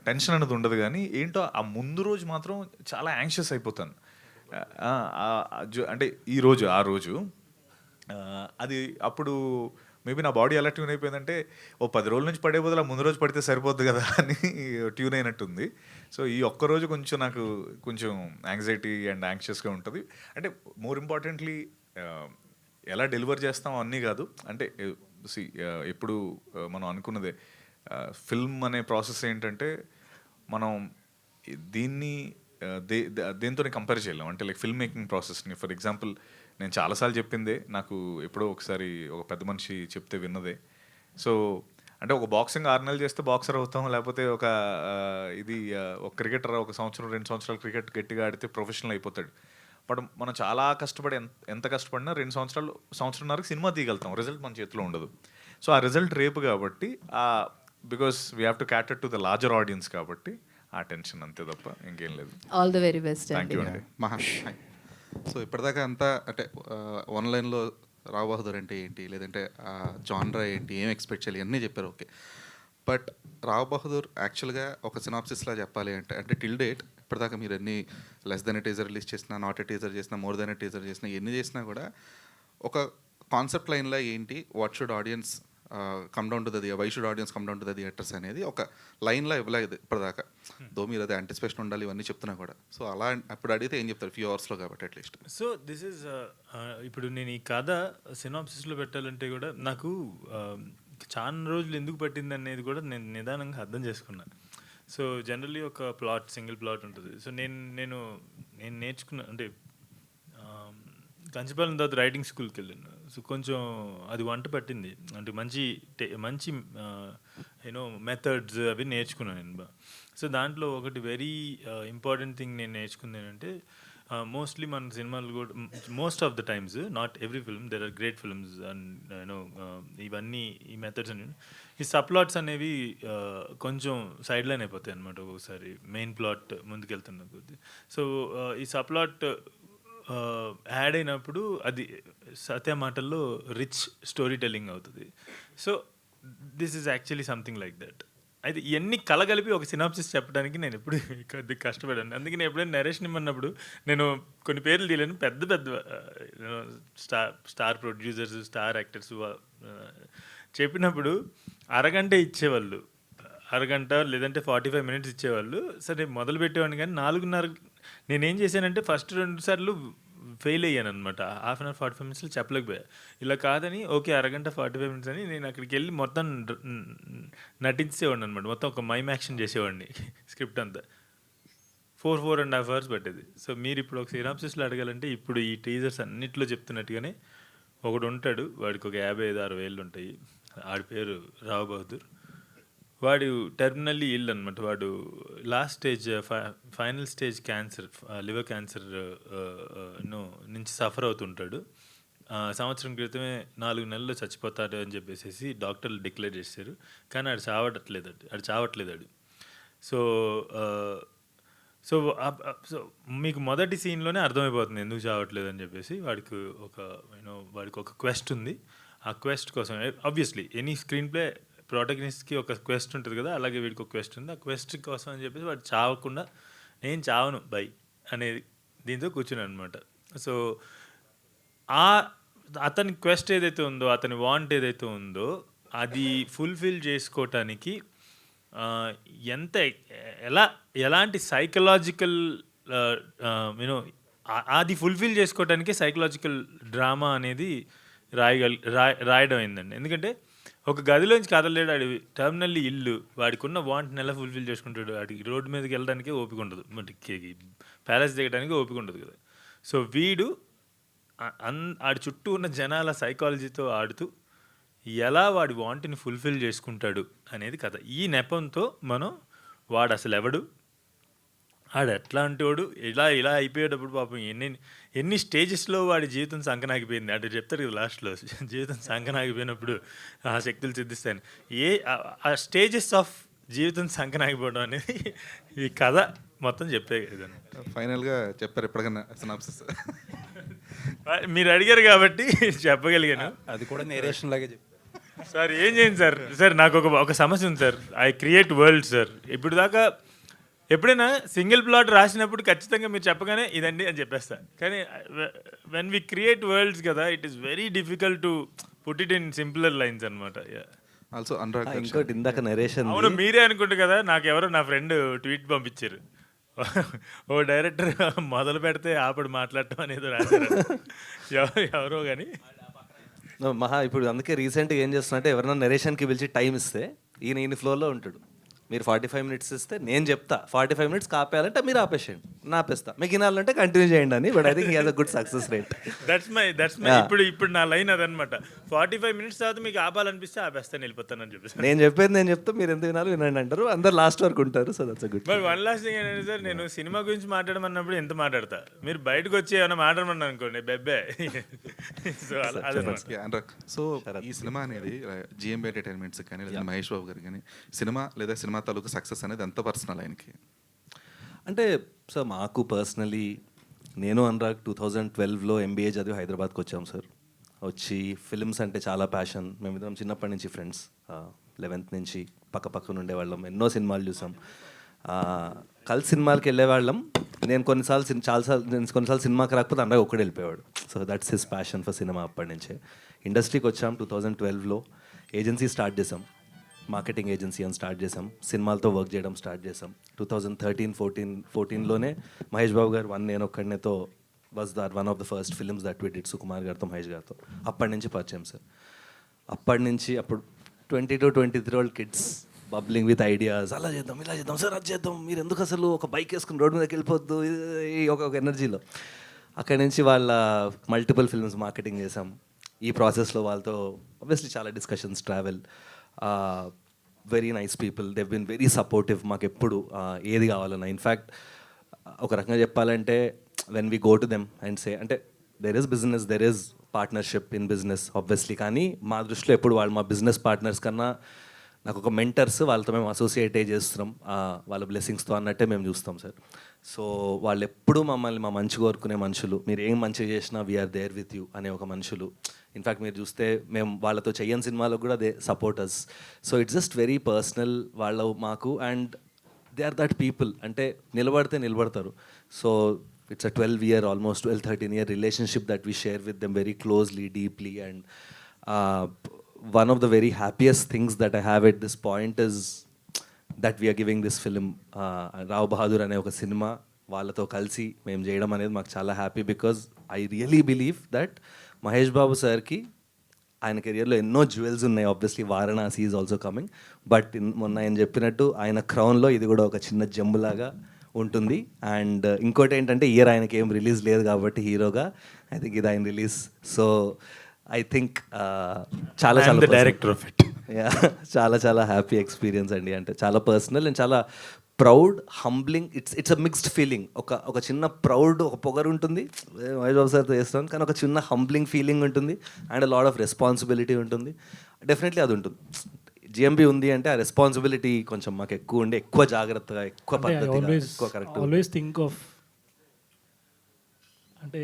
టెన్షన్ అనేది ఉండదు, కానీ ఏంటో ఆ ముందు రోజు మాత్రం చాలా యాంగ్షియస్ అయిపోతాను. అంటే ఆ రోజు అది అప్పుడు మేబీ నా బాడీ ఎలా ట్యూన్ అయిపోయిందంటే ఓ 10 రోజుల నుంచి పడే బదులు ముందు రోజు పడితే సరిపోద్ది కదా అని ట్యూన్ అయినట్టుంది. సో ఈ ఒక్కరోజు కొంచెం నాకు కొంచెం యాంగ్జైటీ అండ్ యాంగ్షియస్గా ఉంటుంది. అంటే మోర్ ఇంపార్టెంట్లీ ఎలా డెలివర్ చేస్తాం అన్నీ కాదు. అంటే ఎప్పుడు మనం అనుకున్నదే ఫిల్మ్ అనే ప్రాసెస్ ఏంటంటే మనం దీన్ని దేంతో కంపేర్ చేయలేం. అంటే లైక్ ఫిల్మ్ మేకింగ్ ప్రాసెస్ని ఫర్ ఎగ్జాంపుల్ నేను చాలాసార్లు చెప్పిందే, నాకు ఎప్పుడో ఒకసారి ఒక పెద్ద మనిషి చెప్తే విన్నదే. సో అంటే ఒక బాక్సింగ్ 6 నెలలు చేస్తే బాక్సర్ అవుతాం, లేకపోతే ఒక క్రికెటర్ 1 సంవత్సరం 2 సంవత్సరాలు క్రికెట్ గట్టిగా ఆడితే ప్రొఫెషనల్ అయిపోతాడు. బట్ మనం చాలా కష్టపడి ఎంత కష్టపడినా 2 సంవత్సరాలకు సినిమా తీయగలుగుతాం, రిజల్ట్ మన చేతిలో ఉండదు. సో ఆ రిజల్ట్ రేపు కాబట్టి because we have to క్యాటర్ to the larger audience కాబట్టి ఆ టెన్షన్ అంతే తప్ప ఇంకేం లేదు. All the very best thank అండి. యూ అండి. మహా సో ఇప్పటిదాకా అంతా అంటే ఆన్లైన్లో రావు బహదూర్ అంటే ఏంటి, లేదంటే జాన్రా ఏంటి, ఏం ఎక్స్పెక్ట్ చేయాలి అన్నీ చెప్పారు, ఓకే. బట్ రావు బహదూర్ యాక్చువల్గా ఒక సినాప్సిస్లా చెప్పాలి అంటే టిల్ డేట్ ఇప్పటిదాకా మీరు ఎన్ని less than a teaser release చేసినా, నాట్ ఎ టీజర్ చేసినా, మోర్ దెన్ ఎ టీజర్ చేసినా, ఎన్ని చేసినా కూడా ఒక కాన్సెప్ట్ లైన్లో ఏంటి, what should audience come down to the why should audience come down to the theatres అనేది ఒక లైన్లో ఇవ్వలేదు ఇప్పటిదాకా. దో మీరు అదే యాంటిసిపేషన్ ఉండాలి ఇవన్నీ చెప్తున్నా కూడా. సో అలా అప్పుడు అడిగితే ఏం చెప్తారు ఫ్యూ అవర్స్లో కాబట్టి అట్లీస్ట్. సో దిస్ ఈజ్ ఇప్పుడు నేను ఈ కథ సినాప్సిస్లో పెట్టాలంటే కూడా నాకు చాలా రోజులు ఎందుకు పట్టింది అనేది కూడా నేను నిదానంగా అర్థం చేసుకున్నాను. సో జనరల్లీ ఒక సింగిల్ ప్లాట్ ఉంటుంది. సో నేను నేర్చుకున్న అంటే కంచిపాలెం తర్వాత రైటింగ్ స్కూల్కి వెళ్ళాను. సో కొంచెం అది వంట పట్టింది, అంటే మంచి యూనో మెథడ్స్ అవి నేర్చుకున్నాను నేను. సో దాంట్లో ఒకటి వెరీ ఇంపార్టెంట్ థింగ్ నేను నేర్చుకుంది ఏంటంటే, మోస్ట్లీ మన సినిమాలు కూడా most of the times, not every film, there are great films and you know ఇవన్నీ ఈ మెథడ్స్ అని ఈ సబ్ప్లాట్స్ అనేవి కొంచెం సైడ్ లైన్ అయిపోతాయి అనమాట ఒక్కొక్కసారి మెయిన్ ప్లాట్ ముందుకెళ్తున్న కొద్ది. సో ఈ సబ్ప్లాట్ యాడ్ అయినప్పుడు అది సత్య మాటల్లో రిచ్ స్టోరీ టెల్లింగ్ అవుతుంది. So this is actually something like that. అయితే ఇవన్నీ కలగలిపి ఒక సినాప్సిస్ చెప్పడానికి నేను ఎప్పుడు కొద్దిగా కష్టపడాను. అందుకే నేను ఎప్పుడైనా నరేషన్ ఇమ్మన్నప్పుడు నేను కొన్ని పేర్లు తీయలేను, పెద్ద స్టార్ ప్రొడ్యూసర్స్, స్టార్ యాక్టర్స్ చెప్పినప్పుడు అరగంట ఇచ్చేవాళ్ళు, అరగంట లేదంటే 45 minutes ఇచ్చేవాళ్ళు. సరే మొదలు పెట్టేవాడిని, కానీ 4:30 నేనేం చేశానంటే ఫస్ట్ 2 సార్లు ఫెయిల్ అయ్యాను అనమాట. 1/2 hour 45 minutes చెప్పలేకపోయా. ఇలా కాదని ఓకే అరగంట 45 minutes అని నేను అక్కడికి వెళ్ళి మొత్తం నటించేవాడిని అనమాట. మొత్తం ఒక మైమ్ యాక్షన్ చేసేవాడిని స్క్రిప్ట్ అంతా. 4.5 hours పట్టేది. సో మీరు ఇప్పుడు ఒక సినాప్సిస్లో అడగాలంటే ఇప్పుడు ఈ టీజర్స్ అన్నిట్లో చెప్తున్నట్టుగానే ఒకడు ఉంటాడు, వాడికి ఒక 55-60 ఉంటాయి, ఆడి పేరు రావు బహదూర్. వాడు టెర్మినల్లీ ఇల్ అనమాట. వాడు last stage final stage cancer, liver cancer నుంచి సఫర్ అవుతుంటాడు. సంవత్సరం క్రితమే 4 నెలల్లో చచ్చిపోతాడు అని చెప్పేసి డాక్టర్లు డిక్లేర్ చేశారు. కానీ ఆడు చావట్లేదు. సో సో సో మీకు మొదటి సీన్లోనే అర్థమైపోతుంది ఎందుకు చావట్లేదు అని చెప్పేసి. వాడికి ఒక క్వెస్ట్ ఉంది. ఆ క్వెస్ట్ కోసం ఆబ్వియస్లీ ఎనీ స్క్రీన్ ప్లే ప్రోటగనిస్ట్కి ఒక క్వెస్ట్ ఉంటుంది కదా, అలాగే వీడికి ఒక క్వెస్ట్ ఉంది. ఆ క్వెస్ట్ కోసం అని చెప్పేసి వాడు చావకుండా నేను చావను బై అనేది దీంతో కూర్చున్నాను అనమాట. సో అతని క్వెస్ట్ ఏదైతే ఉందో, అతని వాంట్ ఏదైతే ఉందో అది ఫుల్ఫిల్ చేసుకోవటానికి ఎలాంటి సైకలాజికల్ అది ఫుల్ఫిల్ చేసుకోవటానికి సైకలాజికల్ డ్రామా అనేది రాయడం అయిందండి. ఎందుకంటే ఒక గదిలోంచి కదలలేడు, ఆడి టర్మినల్లీ ఇల్లు, వాడికి ఉన్న వాంట్ని ఎలా ఫుల్ఫిల్ చేసుకుంటాడు. వాడికి రోడ్డు మీదకి వెళ్ళడానికి ఓపిక ఉండదు, ప్యాలెస్ దిగడానికి ఓపిక ఉండదు కదా. సో వీడు ఆడి చుట్టూ ఉన్న జనాల సైకాలజీతో ఆడుతూ ఎలా వాడి వాంట్ని ఫుల్ఫిల్ చేసుకుంటాడు అనేది కథ. ఈ నెపంతో మనం వాడు అసలు ఎవడు, ఆడు ఎట్లాంటి వాడు, ఇలా అయిపోయేటప్పుడు పాపం ఎన్ని స్టేజెస్లో వాడి జీవితం సంకనాగిపోయింది. అంటే చెప్తారు కదా లాస్ట్లో, జీవితం సంకనాగిపోయినప్పుడు ఆ శక్తులు సిద్ధిస్తాయని. ఆ స్టేజెస్ ఆఫ్ జీవితం సంకనాగిపోవడం అనేది ఈ కథ మొత్తం చెప్పే కదండి. ఫైనల్గా చెప్పారు ఎప్పటికన్నా సినాప్సిస్? మీరు అడిగారు కాబట్టి చెప్పగలిగాను. అది కూడా నేరేషన్ లాగే చెప్పారు సార్. ఏం చేయండి సార్ నాకు ఒక సమస్య ఉంది sir. I create world sir. ఇప్పుడు దాకా ఎప్పుడైనా సింగిల్ ప్లాట్ రాసినప్పుడు ఖచ్చితంగా మీరు చెప్పగానే ఇదండి అని చెప్పేస్తాను. కానీ వెన్ వి క్రియేట్ వరల్డ్స్ కదా, it is very difficult to put it in simpler lines అనమాట. ఆల్సో అనురాగ్ ఇంకోటి ఇందాక నరేషన్, అవును మీరే అనుకుంటారు కదా. నాకు ఎవరో నా ఫ్రెండ్ ట్వీట్ పంపించారు, ఓ డైరెక్టర్ మొదలు పెడితే ఆపడు మాట్లాడటం అనేది రాశారు. ఎవరో కానీ మహా ఇప్పుడు అందుకే రీసెంట్గా ఏం చేస్తున్నా, ఎవరైనా నరేషన్కి పిలిచి టైం ఇస్తే ఈయన ఫ్లోలో ఉంటాడు. మీరు 45 minutes ఇస్తే నేను చెప్తా, 45 minutes ఆపేయాలంటే మీరు ఆపేసేయండి. నాపేస్తా, మీకు వినాలంటే కంటిన్యూ చేయండి అని. But I think he has a good success rate. That's my ఇప్పుడు నా లైన్ అదనమాట. 45 minutes తర్వాత మీకు ఆపాలనిపిస్తే ఆపేస్తాను, వెళ్ళిపోతానని చెప్పేసి. నేను చెప్పేది నేను చెప్తా, మీరు ఎంత వినాలో వినండి అంటారు, అందరు లాస్ట్ వరకు ఉంటారు. So that's a good. మరి వన్ లాస్ట్ థింగ్ ఏంటంటే సార్, నేను సినిమా గురించి మాట్లాడమన్నప్పుడు ఎంత మాట్లాడతా, మీరు బయటకు వచ్చి ఏమైనా మాట్లాడమన్నా అనుకోండి బెబ్బే. సో అదనమాట. సో ఈ సినిమా అనేది జిఎంబి ఎంటర్టైన్మెంట్స్ కానీ లేదా మహేష్ బాబు గారు కానీ సినిమా లేదా సినిమా తాలూకు సక్సెస్ అనేది ఎంత పర్సనల్ ఆయనకి? అంటే సార్ మాకు పర్సనలీ, నేను అనురాగ్ 2012లో MBA చదివి హైదరాబాద్కి వచ్చాం సార్. వచ్చి ఫిల్మ్స్ అంటే చాలా ప్యాషన్. మేమిద్దరం చిన్నప్పటి నుంచి ఫ్రెండ్స్, 11th నుంచి పక్కన ఉండేవాళ్ళం, ఎన్నో సినిమాలు చూసాం, కలిసి సినిమాలకి వెళ్ళేవాళ్ళం. నేను కొన్నిసార్లు సినిమాకి రాకపోతే అనురాగ్ ఒక్కడే వెళ్ళిపోయేవాడు. So that's his passion for cinema. అప్పటి నుంచే ఇండస్ట్రీకి వచ్చాం. 2012లో ఏజెన్సీ స్టార్ట్ చేసాం, మార్కెటింగ్ ఏజెన్సీ అని స్టార్ట్ చేసాం. సినిమాలతో వర్క్ చేయడం స్టార్ట్ చేసాం. 2013-14లోనే మహేష్ బాబు గారు నేను ఒక్కడినేతో was one of the first films that we did, Sukumar గారితో మహేష్ గారితో. అప్పటి నుంచి పరిచయం సార్. అప్పటి నుంచి అప్పుడు 20 to 23 old kids bubbling with ideas, అలా చేద్దాం ఇలా చేద్దాం సార్, అది చేద్దాం, మీరు ఎందుకు అసలు ఒక బైక్ వేసుకుని రోడ్డు మీదకి వెళ్ళిపోద్దు, ఒక ఎనర్జీలో. అక్కడి నుంచి వాళ్ళ మల్టిపుల్ ఫిల్మ్స్ మార్కెటింగ్ చేసాం. ఈ ప్రాసెస్లో వాళ్ళతో ఆబ్వియస్లీ చాలా discussions, travel. Very nice people, they've been very supportive మాకు ఎప్పుడు ఏది కావాలన్నా. ఇన్ఫ్యాక్ట్ ఒక రకంగా చెప్పాలంటే when we go to them and say, అంటే there is business, there is partnership in business obviously, కానీ మా దృష్టిలో ఎప్పుడు వాళ్ళు మా బిజినెస్ పార్ట్నర్స్ కన్నా నాకు ఒక మెంటర్స్, వాళ్ళతో మేము అసోసియేట్ చేస్తున్నాం వాళ్ళ బ్లెస్సింగ్స్తో అన్నట్టే మేము చూస్తాం సార్. సో వాళ్ళు ఎప్పుడూ మమ్మల్ని మా మంచి కోరుకునే మనుషులు. మీరు ఏం మంచిగా చేసినా వీఆర్ దేర్ విత్ యూ అనే ఒక మనుషులు. ఇన్ఫ్యాక్ట్ మీరు చూస్తే మేము వాళ్ళతో చెయ్యని సినిమాలకు కూడా they supporters. So it's just very personal వాళ్ళు మాకు, and they are that people. అంటే నిలబడితే నిలబడతారు. So it's a 12-year, almost 12-13-year relationship that we share with them very closely, deeply, and one of the very happiest things that I have at this point is that we are giving this film, Rao Bahadur అనే ఒక cinema వాళ్ళతో కలిసి మేము చేయడం అనేది మాకు చాలా happy. Because I really believe that Mahesh Babu సార్కి ఆయన కెరియర్లో ఎన్నో జ్యువెల్స్ ఉన్నాయి. Obviously Varanasi is also coming, but మొన్న ఆయన చెప్పినట్టు ఆయన క్రౌన్లో ఇది కూడా ఒక చిన్న జంబులాగా ఉంటుంది. అండ్ ఇంకోటి ఏంటంటే ఇయర్ ఆయనకి ఏం రిలీజ్ లేదు కాబట్టి హీరోగా, ఐ థింక్ ఇది ఆయన రిలీజ్. సో ఐ థింక్ చాలా చాలా డైరెక్టర్ ఆఫ్ ఇట్. చాలా చాలా హ్యాపీ ఎక్స్పీరియన్స్ అండి. అంటే చాలా పర్సనల్ అండ్ చాలా proud, humbling. It's a mixed feeling. ఒక చిన్న ప్రౌడ్, ఒక పొగరు ఉంటుంది మహేష్ బాబు సార్తో చేస్తాను, కానీ ఒక చిన్న హంబ్లింగ్ ఫీలింగ్ ఉంటుంది అండ్ లాట్ ఆఫ్ రెస్పాన్సిబిలిటీ ఉంటుంది. డెఫినెట్లీ అది ఉంటుంది. జిఎంబి ఉంది అంటే ఆ రెస్పాన్సిబిలిటీ కొంచెం మాకు ఎక్కువ ఉండి, ఎక్కువ జాగ్రత్తగా, ఎక్కువ పద్ధతిగా, ఎక్కువ కరెక్ట్. ఆల్వేస్ థింక్ ఆఫ్, అంటే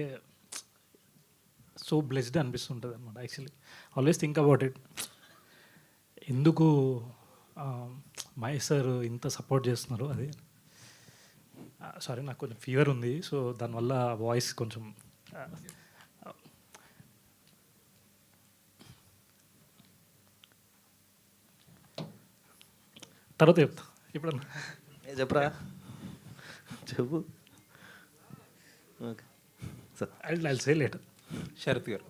సో బ్లెస్డ్ అనిపిస్తుంటుంది అనమాట. Actually always think about it. ఎందుకు మహేష్ సార్ ఇంత సపోర్ట్ చేస్తున్నారు. అది సారీ, నాకు కొంచెం ఫీవర్ ఉంది, సో దానివల్ల వాయిస్ కొంచెం తర్వాత చెప్తా. ఇప్పుడు చెప్పరా, చెప్పు. Okay sir, I say later. Sharath గారు,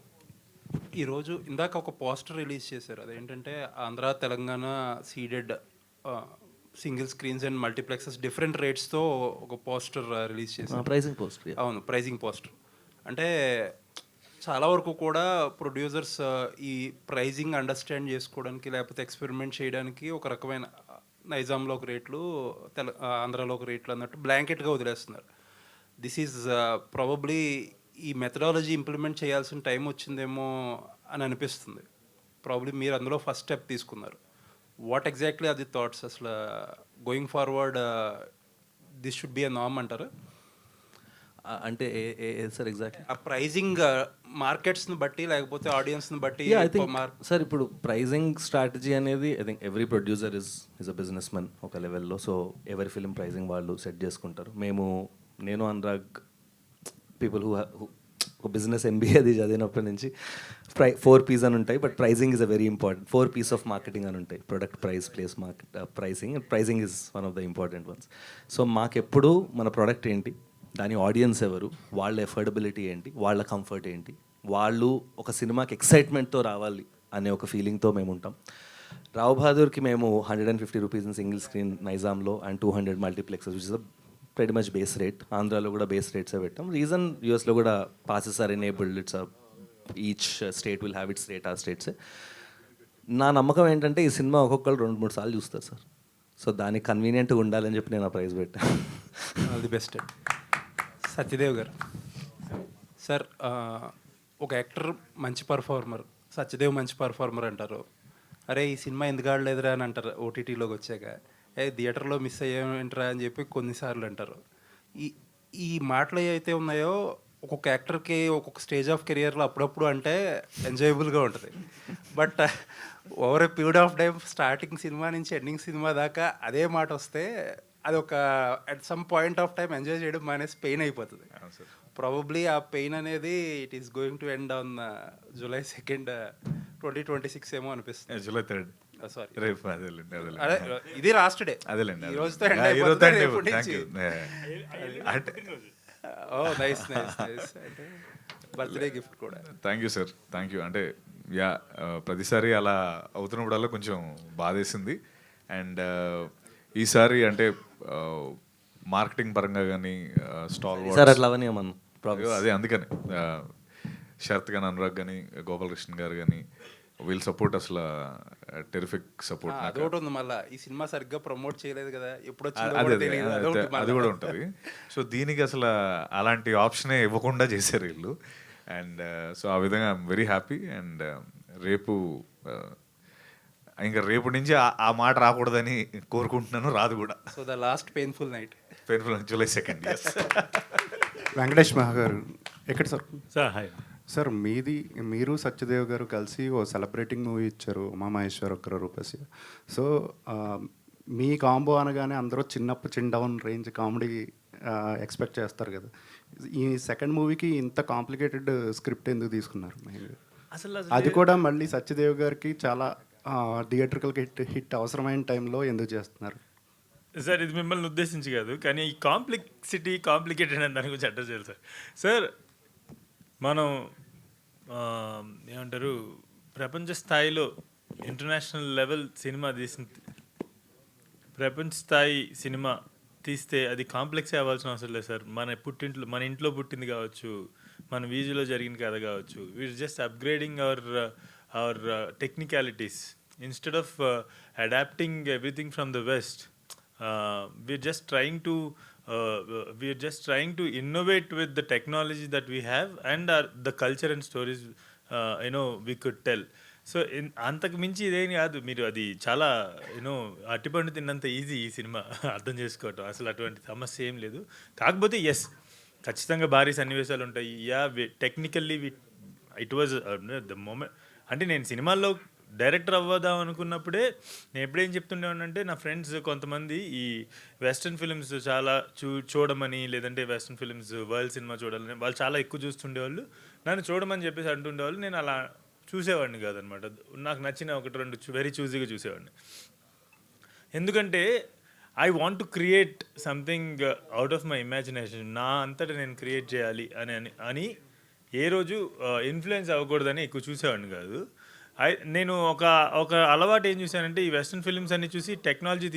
ఈరోజు ఇందాక ఒక పోస్టర్ రిలీజ్ చేశారు. అదేంటంటే Andhra Telangana Ceded single screens and multiplexes different రేట్స్తో ఒక పోస్టర్ రిలీజ్ చేశారు. Pricing poster. అవును, ప్రైజింగ్ పోస్టర్. అంటే చాలా వరకు కూడా ప్రొడ్యూసర్స్ ఈ ప్రైజింగ్ అండర్స్టాండ్ చేసుకోవడానికి లేకపోతే ఎక్స్పెరిమెంట్ చేయడానికి ఒక రకమైన నైజాంలో ఒక రేట్లు, ఆంధ్రాలో ఒక రేట్లు అన్నట్టు బ్లాంకెట్గా వదిలేస్తున్నారు. దిస్ ఈజ్ ప్రాబబ్లీ ఈ మెథడాలజీ ఇంప్లిమెంట్ చేయాల్సిన టైం వచ్చిందేమో అని అనిపిస్తుంది. ప్రాబ్లీ మీరు అందులో ఫస్ట్ స్టెప్ తీసుకున్నారు. What exactly are the thoughts? అసలు going forward this should be a norm అంటారు? అంటే సార్ ఎగ్జాక్ట్లీ ఆ ప్రైజింగ్ మార్కెట్స్ని బట్టి లేకపోతే ఆడియన్స్ని బట్టి? సార్ ఇప్పుడు ప్రైజింగ్ స్ట్రాటజీ అనేది I think every producer is a businessman ఒక లెవెల్లో. సో ఎవరి ఫిల్మ్ ప్రైజింగ్ వాళ్ళు సెట్ చేసుకుంటారు. నేను అనురాగ్ పీపుల్ హూ ఒక బిజినెస్ MBA అది చదివినప్పటి నుంచి 4 P's అని ఉంటాయి, but pricing is a very important. 4 P's of marketing అని ఉంటాయి: product, price, place, market, pricing. And pricing is one of the important ones. So మాకెప్పుడు మన ప్రోడక్ట్ ఏంటి, దాని ఆడియన్స్ ఎవరు, వాళ్ళ ఎఫోర్డబిలిటీ ఏంటి, వాళ్ళ కంఫర్ట్ ఏంటి, వాళ్ళు ఒక సినిమాకి ఎక్సైట్మెంట్తో రావాలి అనే ఒక ఫీలింగ్తో మేము ఉంటాం. రావ్ బహదూర్కి మేము 150 రూపీస్ ఇన్ సింగిల్ స్క్రీన్ నైజాంలో and 200 multiplexes, which is pretty much base rate. ఆంధ్రాలో కూడా బేస్ రేట్సే పెట్టాం. రీజన్ యూఎస్లో కూడా passes are enabled. It's each state will have its rate ఆ స్టేట్సే. నా నమ్మకం ఏంటంటే ఈ సినిమా ఒక్కొక్కరు 2-3 సార్లు చూస్తారు సార్. సో దానికి కన్వీనియంట్గా ఉండాలని చెప్పి నేను ఆ ప్రైజ్ పెట్టాను. All the best. సత్యదేవ్ గారు సార్, ఒక యాక్టర్ మంచి పర్ఫార్మర్, సత్యదేవ్ మంచి పర్ఫార్మర్ అంటారు. అరే ఈ సినిమా ఎందుకు ఆడలేదురా అని అంటారు ఓటీటీలోకి వచ్చాక. థియేటర్లో మిస్ అయ్యేంటరా అని చెప్పి కొన్నిసార్లు అంటారు. ఈ మాటలు ఏవైతే ఉన్నాయో ఒక్కొక్క యాక్టర్కి ఒక్కొక్క స్టేజ్ ఆఫ్ కెరియర్లో అప్పుడప్పుడు అంటే ఎంజాయబుల్గా ఉంటుంది. But over a period of time starting cinema నుంచి ఎండింగ్ సినిమా దాకా అదే మాట వస్తే అది ఒక at some point of time enjoy చేయడం మానేసి పెయిన్ అయిపోతుంది. ప్రాబబ్లీ ఆ పెయిన్ అనేది it is going to end on July 2nd, 2026 ఏమో అనిపిస్తుంది. July 3rd. సారీ, రేపు అదేలేండి. అదే ఇది లాస్ట్ డే. అదేలేండి. ఈ రోజుతో ఎండ్ అయిపోతుంది. రేపు నుంచి నైస్ నైస్ నైస్. అంటే బర్త్డే గిఫ్ట్ కూడా. Thank you sir, thank you. అంటే యా, ప్రతిసారి అలా అవుతున్నప్పుడల్లా కొంచెం బాధేసింది. అండ్ ఈసారి అంటే మార్కెటింగ్ పరంగా కానీ స్టాల్ సార్ అట్లా అవన్నీ ఏమన్నా అదే అందుకని శరత్ కానీ అనురాగ్ కానీ గోపాలకృష్ణ గారు కానీ వీల్ సపోర్ట్ అసలు టెరిఫిక్ సపోర్ట్. అదొకటి ఉంది, మళ్ళీ ఈ సినిమా సరిగ్గా ప్రమోట్ చేయలేదు కదా, ఎప్పుడు అది కూడా ఉంటుంది. సో దీనికి అసలు అలాంటి ఆప్షనే ఇవ్వకుండా చేశారు వీళ్ళు. అండ్ సో ఆ విధంగా ఐఎమ్ వెరీ హ్యాపీ. అండ్ రేపు ఇంకా రేపు నుంచి ఆ మాట రాకూడదని కోరుకుంటున్నాను, రాదు కూడా. So the last painful night. July 2nd. Venkatesh మహా గారు ఎక్కడ సార్? సార్ హాయ్ సార్, మీరు సత్యదేవ్ గారు కలిసి ఓ సెలబ్రేటింగ్ మూవీ ఇచ్చారు, ఉమామహేశ్వర ఒక్కర రూపసి. సో మీ కాంబో అనగానే అందరూ చిన్ డౌన్ రేంజ్ కామెడీ ఎక్స్పెక్ట్ చేస్తారు కదా. ఈ సెకండ్ మూవీకి ఇంత కాంప్లికేటెడ్ స్క్రిప్ట్ ఎందుకు తీసుకున్నారు? అసలు అది కూడా మళ్ళీ సత్యదేవ్ గారికి చాలా థియేట్రికల్గా హిట్ అవసరమైన టైంలో ఎందుకు చేస్తున్నారు? సార్ ఇది మిమ్మల్ని ఉద్దేశించి కాదు, కానీ ఈ కాంప్లికేటెడ్ అని దాని గురించి అడ్రస్ చేయాలి సార్. సార్ మనం ఏమంటారు, ప్రపంచ స్థాయిలో ఇంటర్నేషనల్ లెవెల్ సినిమా ప్రపంచ స్థాయి సినిమా తీస్తే అది కాంప్లెక్స్ అవ్వాల్సిన అవసరం లేదు సార్. మన ఇంట్లో పుట్టింది కావచ్చు, మన వీధిలో జరిగిన కథ కావచ్చు. We're just upgrading our technicalities instead of adapting everything from the west. We're just trying to innovate with the technology that we have and the culture and stories we could tell. So అంతకు మించి ఇదేం కాదు. మీరు అది చాలా అట్టిపండు తిన్నంత easy ఈ cinema అర్థం చేసుకోవటం. అసలు అటువంటి సమస్య ఏం లేదు. కాకపోతే ఎస్, ఖచ్చితంగా భారీ సన్నివేశాలు ఉంటాయి. Technically it was the moment. అంటే నేను సినిమాల్లో డైరెక్టర్ అవ్వదాం అనుకున్నప్పుడే నేను ఎప్పుడేం చెప్తుండేవాడినంటే, నా ఫ్రెండ్స్ కొంతమంది ఈ వెస్ట్రన్ ఫిలిమ్స్ చాలా చూడమని, లేదంటే వెస్ట్రన్ ఫిలిమ్స్ వరల్డ్ సినిమా చూడాలని వాళ్ళు చాలా ఎక్కువ చూస్తుండేవాళ్ళు. నన్ను చూడమని చెప్పేసి అంటుండేవాళ్ళు. నేను అలా చూసేవాడిని కాదనమాట. నాకు నచ్చిన 1-2 వెరీ చూజీగా చూసేవాడిని. ఎందుకంటే I want to create something out of my imagination. నా అంతటా నేను క్రియేట్ చేయాలి అని ఏ రోజు ఇన్ఫ్లుయెన్స్ అవ్వకూడదని ఎక్కువ చూసేవాడిని కాదు. నేను ఒక అలవాటు ఏం చూశానంటే, ఈ వెస్ట్రన్ ఫిల్మ్స్ అన్ని చూసి టెక్నాలజీ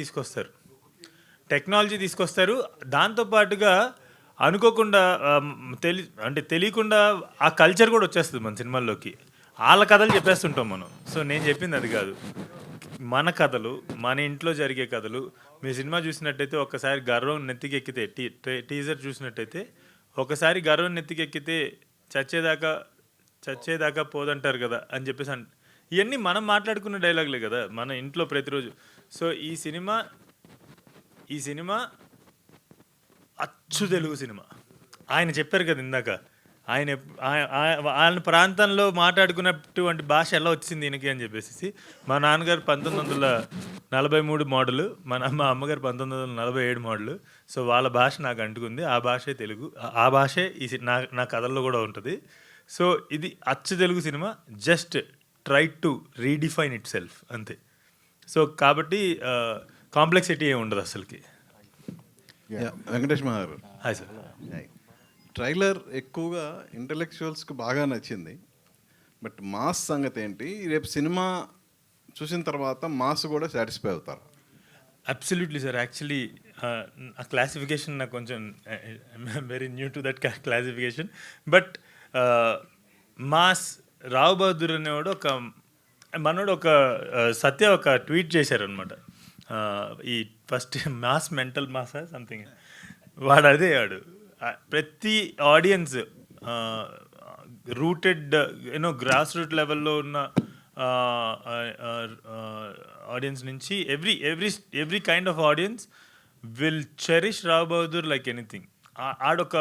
తీసుకొస్తారు. దాంతోపాటుగా అనుకోకుండా తెలియకుండా ఆ కల్చర్ కూడా వచ్చేస్తుంది మన సినిమాల్లోకి. వాళ్ళ కథలు చెప్పేస్తుంటాం మనం. సో నేను చెప్పింది అది కాదు. మన కథలు, మన ఇంట్లో జరిగే కథలు. మీ సినిమా చూసినట్టయితే ఒకసారి గర్వం నెత్తికెక్కితే, టీజర్ చూసినట్టయితే ఒకసారి గర్వం నెత్తికెక్కితే చచ్చేదాకా పోదంటారు కదా అని చెప్పేసి ఇవన్నీ మనం మాట్లాడుకున్న డైలాగులే కదా మన ఇంట్లో ప్రతిరోజు. సో ఈ సినిమా అచ్చు తెలుగు సినిమా. ఆయన చెప్పారు కదా ఇందాక, ఆయన ప్రాంతంలో మాట్లాడుకున్నటువంటి భాష ఎలా వచ్చింది దీనికి అని చెప్పేసి. మా నాన్నగారు 1943 మోడలు, మా అమ్మగారు 1947 మోడలు. సో వాళ్ళ భాష నాకు అంటుకుంది. ఆ భాషే తెలుగు. ఆ భాషే నా కథల్లో కూడా ఉంటుంది. సో ఇది అచ్చు Telugu cinema. Just try to redefine itself అంతే. సో కాబట్టి కాంప్లెక్సిటీ ఏమి ఉండదు అసలుకి. వెంకటేష్ మహారు హాయ్ సార్. ట్రైలర్ ఎక్కువగా ఇంటలెక్చువల్స్కి బాగా నచ్చింది. బట్ మాస్ సంగతి ఏంటి? రేపు సినిమా చూసిన తర్వాత మాస్ కూడా సాటిస్ఫై అవుతారు? Absolutely sir. యాక్చువల్లీ ఆ క్లాసిఫికేషన్ నాకు కొంచెం very new to that classification. But mass Rao Bahadur అనేవాడు మనోడు సత్య ఒక ట్వీట్ చేశారనమాట. ఈ ఫస్ట్ మాస్ మెంటల్ మాసా సంథింగ్ వాడు అదే వాడు ప్రతి ఆడియన్స్ రూటెడ్ గ్రాస్ రూట్ లెవెల్లో ఉన్న ఆడియన్స్ నుంచి every kind of audience will cherish Rao Bahadur like anything. ఆడొక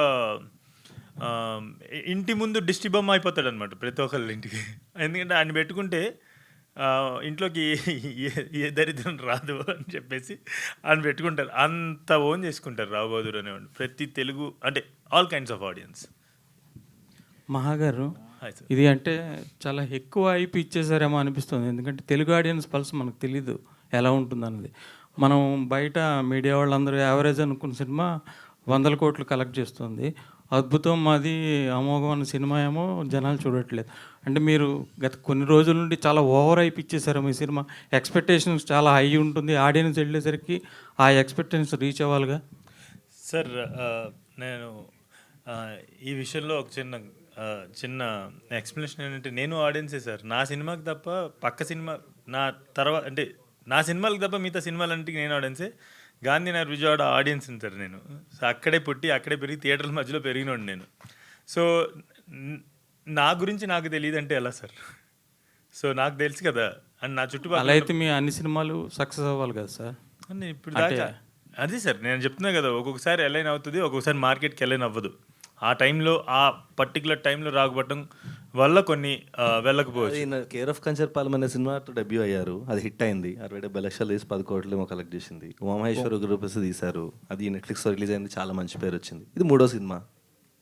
ఇంటి ముందు దిష్టి బొమ్మ అయిపోతాడు అనమాట ప్రతి ఒక్కళ్ళ ఇంటికి. ఎందుకంటే ఆయన పెట్టుకుంటే ఇంట్లోకి ఏ దరిద్రం రాదు అని చెప్పేసి ఆయన పెట్టుకుంటారు. అంత ఓన్ చేసుకుంటారు రావు బహదూర్ అనేవాడు ప్రతి తెలుగు అంటే ఆల్ కైండ్స్ ఆఫ్ ఆడియన్స్. మహాగారు హాయ్ సార్. ఇది అంటే చాలా ఎక్కువ అయిపి ఇచ్చేసారేమో అనిపిస్తుంది. ఎందుకంటే తెలుగు ఆడియన్స్ పల్స్ మనకు తెలీదు ఎలా ఉంటుందన్నది. మనం బయట మీడియా వాళ్ళందరూ యావరేజ్ అనుకున్న సినిమా 100 కోట్లు కలెక్ట్ చేస్తుంది. అద్భుతం, అది అమోఘం అన్న సినిమా ఏమో జనాలు చూడట్లేదు. అంటే మీరు గత కొన్ని రోజుల నుండి చాలా ఓవర్ అయిపిచ్చేసారు మీ సినిమా. ఎక్స్పెక్టేషన్స్ చాలా హై ఉంటుంది, ఆడియన్స్ వెళ్ళేసరికి ఆ ఎక్స్పెక్టేషన్స్ రీచ్ అవ్వాలిగా. సార్ నేను ఈ విషయంలో ఒక చిన్న ఎక్స్ప్లెనేషన్ ఏంటంటే, నేను ఆడియన్సే సార్. నా సినిమాకి తప్ప పక్క సినిమా నా తర్వాత అంటే నా సినిమాలకు తప్ప మిగతా సినిమాలంటే నేను ఆడియన్సే. గాంధీనగర్ విజయవాడ ఆడియన్స్ సార్ నేను. సో అక్కడే పుట్టి అక్కడే పెరిగి థియేటర్ల మధ్యలో పెరిగినోడు నేను. సో నా గురించి నాకు తెలియదు అంటే ఎలా సార్? సో నాకు తెలుసు కదా. అండ్ నా చుట్టుపక్కల అలా అయితే మీ అన్ని సినిమాలు సక్సెస్ అవ్వాలి కదా సార్. అని ఇప్పుడు దాకా అదే సార్ నేను చెప్తున్నా కదా. ఒక్కొక్కసారి ఎలైన్ అవుతుంది, ఒక్కొక్కసారి మార్కెట్కి ఎలైన్ అవ్వదు. ఆ టైంలో ఆ పర్టికులర్ టైంలో రాకపోవటం వల్ల కొన్ని వెళ్ళకపోవచ్చు. కేర్ ఆఫ్ కంచర్పాలెం అనే సినిమాతో డెబ్యూ అయ్యారు. అది హిట్ అయింది. 60-70 లక్షలు తీసి 10 కోట్లు కలెక్ట్ చేసింది. ఉమామహేశ్వర రూపస్ తీశారు, అది నెట్ఫ్లిక్స్లో రిలీజ్ అయింది, చాలా మంచి పేరు వచ్చింది. ఇది 3వ సినిమా.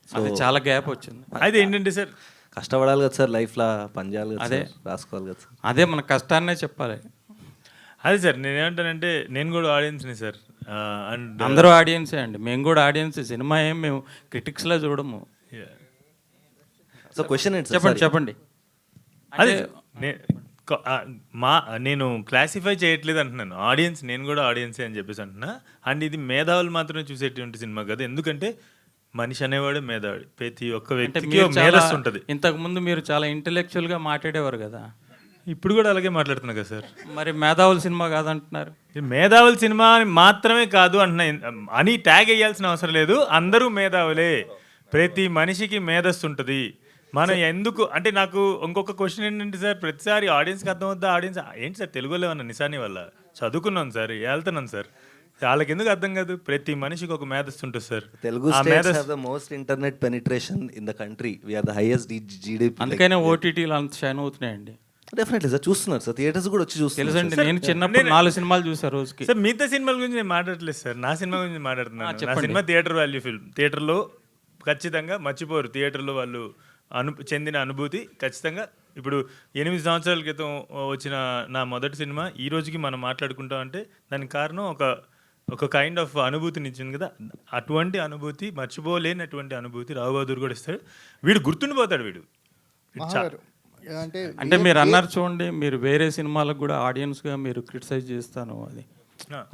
అది చాలా గ్యాప్ వచ్చింది. అయితే ఏంటంటే సార్ కష్టపడాలి కదా సార్, లైఫ్లో పని చేయాలి కదా, అదే రాసుకోవాలి కదా సార్. అదే మన కష్టాన్నే చెప్పాలి. అదే సార్ నేనేమంటానంటే నేను కూడా ఆడియన్స్ని సార్. అండ్ అందరూ ఆడియన్సే అండి, మేము కూడా ఆడియన్సే. సినిమా ఏం మేము క్రిటిక్స్లా చూడము. సో క్వశ్చన్ ఏంటి చెప్పండి చెప్పండి. అదే నేను క్లాసిఫై చేయట్లేదు అంటున్నాను. ఆడియన్స్ నేను కూడా ఆడియన్సే అని చెప్పేసి అంటున్నా. అండ్ ఇది మేధావులు మాత్రమే చూసేటువంటి సినిమా కదా. ఎందుకంటే మనిషి అనేవాడు మేధావుడు. ప్రతి ఒక్క వ్యక్తికి మేధస్సు ఉంటుంది. ఇంతకుముందు మీరు చాలా ఇంటెలెక్చువల్గా మాట్లాడేవారు కదా. ఇప్పుడు కూడా అలాగే మాట్లాడుతున్నా కదా సార్. మరి మేధావుల సినిమా కాదంటున్నారు. మేధావుల సినిమా మాత్రమే కాదు అంటున్నా అని ట్యాగ్ వేయాల్సిన అవసరం లేదు. అందరూ మేధావులే. ప్రతి మనిషికి మేధస్సు ఉంటుంది. మనం ఎందుకు అంటే నాకు ఇంకొక క్వశ్చన్ ఏంటంటే సార్, ప్రతిసారి ఆడియన్స్కి అర్థం అవుద్దా? ఆడియన్స్ ఏంటి సార్ తెలుగులో ఏమన్నా నిశాని వల్ల చదువుకున్నాను సార్, వెళ్తున్నాను సార్, వాళ్ళకి ఎందుకు అర్థం కాదు? ప్రతి మనిషికి ఒక మేధస్సు ఉంటుంది sir. Telugu states have the most internet penetration in the country. We are the highest GDP. అందుకనే ఓటీటీలు అంత షైన్ అవుతున్నాయండి. డెఫినెట్లీ సార్, చూస్తున్నారు సార్, థియేటర్స్ కూడా వచ్చి చూస్తున్నారు. తెలుసండి, నేను చిన్నప్పుడు 4 సినిమాలు చూసాను రోజుకి. సార్ మిగతా సినిమాల గురించి నేను మాట్లాడట్లేదు సార్, నా సినిమా గురించి మాట్లాడుతున్నాను. నా సినిమా థియేటర్ వాల్యూ ఫిల్మ్. థియేటర్లో ఖచ్చితంగా మర్చిపోరు. థియేటర్లో వాళ్ళు చెందిన అనుభూతి ఖచ్చితంగా. ఇప్పుడు 8 సంవత్సరాల క్రితం వచ్చిన నా మొదటి సినిమా ఈ రోజుకి మనం మాట్లాడుకుంటాం అంటే దానికి కారణం ఒక కైండ్ ఆఫ్ అనుభూతిని ఇచ్చింది కదా. అటువంటి అనుభూతి, మర్చిపోలేనటువంటి అనుభూతి రావు బహదూర్ కూడా ఇస్తాడు. వీడు గుర్తుండిపోతాడు. వీడు అంటే మీరు అన్నారు చూడండి, మీరు వేరే సినిమాలకు కూడా ఆడియన్స్గా మీరు క్రిటిసైజ్ చేస్తాను, అది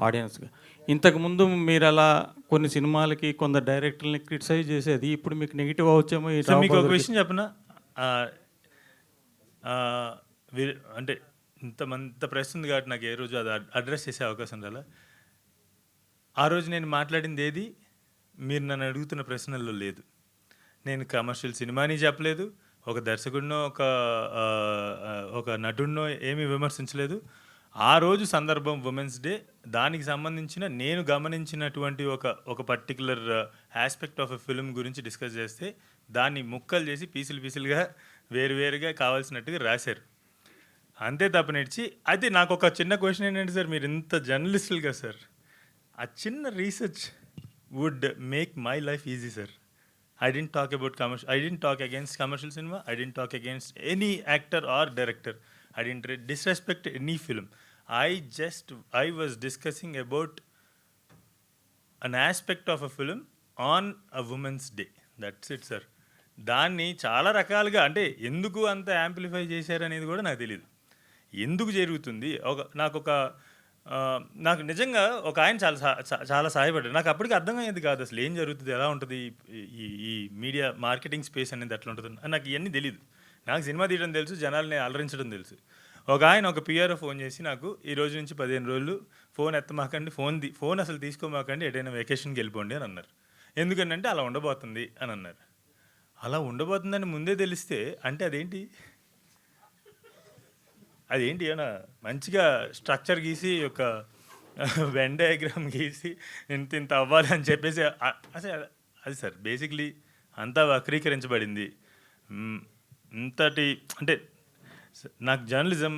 ఆడియన్స్గా. ఇంతకుముందు మీరు అలా కొన్ని సినిమాలకి కొందరు డైరెక్టర్ని క్రిటిసైజ్ చేసేది, ఇప్పుడు మీకు నెగిటివ్ అవచ్చేమో. మీకు ఒక విషయం చెప్పనా, అంటే ఇంత ప్రెస్ ఉంది కాబట్టి నాకు ఏ రోజు అది అడ్రస్ చేసే అవకాశం రాలా. ఆ రోజు నేను మాట్లాడింది ఏది మీరు నన్ను అడుగుతున్న ప్రశ్నల్లో లేదు. నేను కమర్షియల్ సినిమాని చెప్పలేదు, ఒక దర్శకుడినో ఒక నటుడినో ఏమీ విమర్శించలేదు. ఆ రోజు సందర్భం ఉమెన్స్ డే, దానికి సంబంధించిన నేను గమనించినటువంటి ఒక particular aspect of a film గురించి డిస్కస్ చేస్తే దాన్ని ముక్కలు చేసి పీసులుగా వేరువేరుగా కావాల్సినట్టుగా రాశారు. అంతే తప్పనిచ్చి. అయితే నాకు ఒక చిన్న క్వశ్చన్ ఏంటంటే సార్, మీరు ఇంత జర్నలిస్టులుగా సార్, ఆ చిన్న research would make my life easy sir. I didn't talk about commercial. I didn't talk against commercial cinema. I didn't talk against any actor or director. I didn't disrespect any film. I was discussing about an aspect of a film on a women's day. That's it, sir. దాన్ని చాలా రకాలుగా అంటే ఎందుకు అంత amplify చేశారనేది కూడా నాకు తెలియదు. ఎందుకు జరుగుతుంది? నాకు ఒక నాకు నిజంగా ఒక ఆయన చాలా సహాయపడ్డారు. నాకు అప్పటికి అర్థమయ్యేది కాదు అసలు ఏం జరుగుతుంది, ఎలా ఉంటుంది ఈ మీడియా మార్కెటింగ్ స్పేస్ అనేది ఎట్లా ఉంటుంది అని నాకు ఇవన్నీ తెలియదు. నాకు సినిమా తీయడం తెలుసు, జనాల్ని అలరించడం తెలుసు. ఒక ఆయన ఒక పిఆర్ఓ ఫోన్ చేసి నాకు ఈ రోజు నుంచి 15 రోజులు ఫోన్ ఎత్తమాకండి, ఫోన్ అసలు తీసుకోమాకండి, ఎటైనా వెకేషన్కి వెళ్ళిపోండి అని అన్నారు. ఎందుకంటే అలా ఉండబోతుంది అని అన్నారు. అలా ఉండబోతుందని ముందే తెలిస్తే అంటే అదేంటి ఏమన్నా మంచిగా స్ట్రక్చర్ గీసి ఒక వెన్ డయాగ్రామ్ గీసి ఇంత అవ్వాలి అని చెప్పేసి అసలు అది సార్ బేసిక్లీ అంతా వక్రీకరించబడింది. ఇంతటి అంటే నాకు జర్నలిజం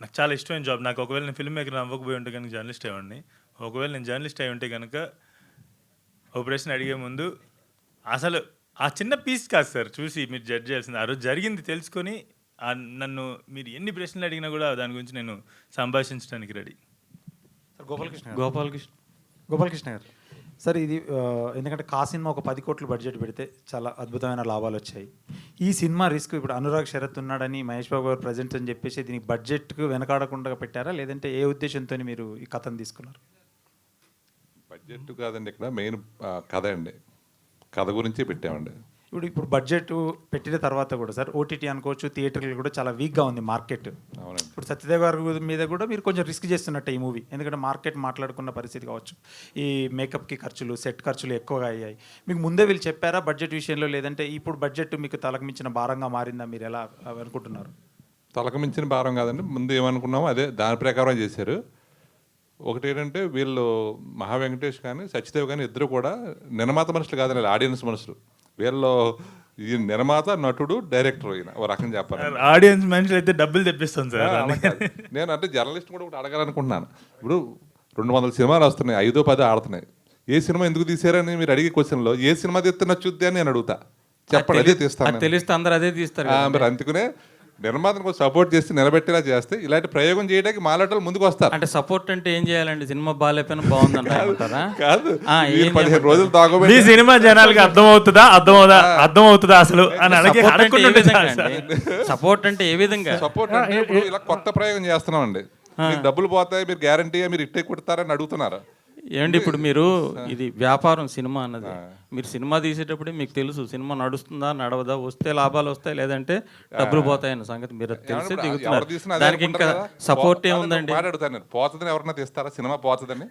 నాకు చాలా ఇష్టమైన జాబ్. నాకు ఒకవేళ నేను ఫిల్మ్ మేకర్ అవ్వకపోయి ఉంటే కనుక జర్నలిస్ట్ అయ్యండి. ఒకవేళ నేను జర్నలిస్ట్ అయి ఉంటే కనుక ఒక ప్రశ్న అడిగే ముందు అసలు ఆ చిన్న పీస్ కాదు సార్ చూసి మీరు జడ్జ్ చేయాల్సింది. ఆ రోజు జరిగింది తెలుసుకొని నన్ను మీరు ఎన్ని ప్రశ్నలు అడిగినా కూడా దాని గురించి నేను సంభాషించడానికి రెడీ. గోపాలకృష్ణ గారు సార్, ఇది ఎందుకంటే కా సినిమా ఒక 10 కోట్లు బడ్జెట్ పెడితే చాలా అద్భుతమైన లాభాలు వచ్చాయి. ఈ సినిమా రిస్క్ ఇప్పుడు అనురాగ్ శరత్ ఉన్నాడని మహేష్ బాబు గారు ప్రజెంట్ అని చెప్పేసి దీనికి బడ్జెట్కు వెనకాడకుండా పెట్టారా, లేదంటే ఏ ఉద్దేశంతో మీరు ఈ కథను తీసుకున్నారు? బడ్జెట్ కాదండి, ఇక్కడ మెయిన్ కథ అండి. కథ గురించి పెట్టామండి. ఇప్పుడు బడ్జెట్ పెట్టిన తర్వాత కూడా సార్ ఓటీటీ అనుకోవచ్చు, థియేటర్లు కూడా చాలా వీక్గా ఉంది మార్కెట్. అవునండి. ఇప్పుడు సత్యదేవ్ గారి మీద కూడా మీరు కొంచెం రిస్క్ చేస్తున్నట్టు ఈ మూవీ, ఎందుకంటే మార్కెట్ మాట్లాడుకున్న పరిస్థితి కావచ్చు, ఈ మేకప్కి ఖర్చులు, సెట్ ఖర్చులు ఎక్కువగా అయ్యాయి. మీకు ముందే వీళ్ళు చెప్పారా బడ్జెట్ విషయంలో, లేదంటే ఇప్పుడు బడ్జెట్ మీకు తలకు మించిన భారంగా మారిందా, మీరు ఎలా అనుకుంటున్నారు? తలకు మించిన భారం కాదండి, ముందు ఏమనుకున్నామో అదే దాని ప్రకారం చేశారు. ఒకటి ఏంటంటే వీళ్ళు మహా వెంకటేష్ కానీ సత్యదేవ్ కానీ ఇద్దరు కూడా నిర్మాత మనుషులు కాదండి, ఆడియన్స్ మనుషులు. వీళ్ళు ఈ నిర్మాత, నటుడు, డైరెక్టర్ అయినా ఓ రకం చెప్పాలి. ఆడియన్స్ మనుషులు అయితే డబ్బులు తెప్పిస్తాను సార్. నేను అంటే జర్నలిస్ట్ కూడా ఒకటి అడగాలనుకుంటున్నాను. ఇప్పుడు 200 సినిమాలు వస్తున్నాయి, 5-10 ఆడుతున్నాయి. ఏ సినిమా ఎందుకు తీసారని మీరు అడిగే క్వశ్చన్లో ఏ సినిమా తీస్తే నచ్చుద్ది అని నేను అడుగుతా. చెప్పండి, అదే తీస్తాను. తెలిస్తే అందరూ అదే తీస్తారు. మరి అందుకనే నిర్మాతను కొంచెం సపోర్ట్ చేసి నిలబెట్టేలా చేస్తే ఇలాంటి ప్రయోగం చేయడానికి మాలాటలు ముందుకు వస్తారు. అంటే సపోర్ట్ అంటే ఏం చేయాలండి? సినిమా బాగాలేకపోయినా బాగుందంటారా? కాదు, 15 రోజులు తాగబెట్టి ఈ సినిమా జనాలకి అర్థమవుతుందా అసలు అని అడిగి సపోర్ట్ అంటే ఏ విధంగా? సపోర్ట్ అంటే ఇప్పుడు ఇలా కొత్త ప్రయోగం చేస్తున్నామండి. మీకు డబ్బులు పోతాయి, మీరు గ్యారంటీ మీరు ఇట్టే కుడతారని అడుగుతున్నారు. ఏమండి ఇప్పుడు మీరు ఇది వ్యాపారం సినిమా అన్నది, మీరు సినిమా తీసేటప్పుడే మీకు తెలుసు సినిమా నడుస్తుందా నడవదా, వస్తే లాభాలు వస్తాయి లేదంటే డబ్బులు పోతాయన్న సంగతి మీరు తెలిసి దిగుతున్నారు. దానికి ఇంకా సపోర్ట్ ఏముందండి? మాట్లాడుతాను, పోతుందని ఎవరన్నా తీస్తారా? సినిమా పోతుందని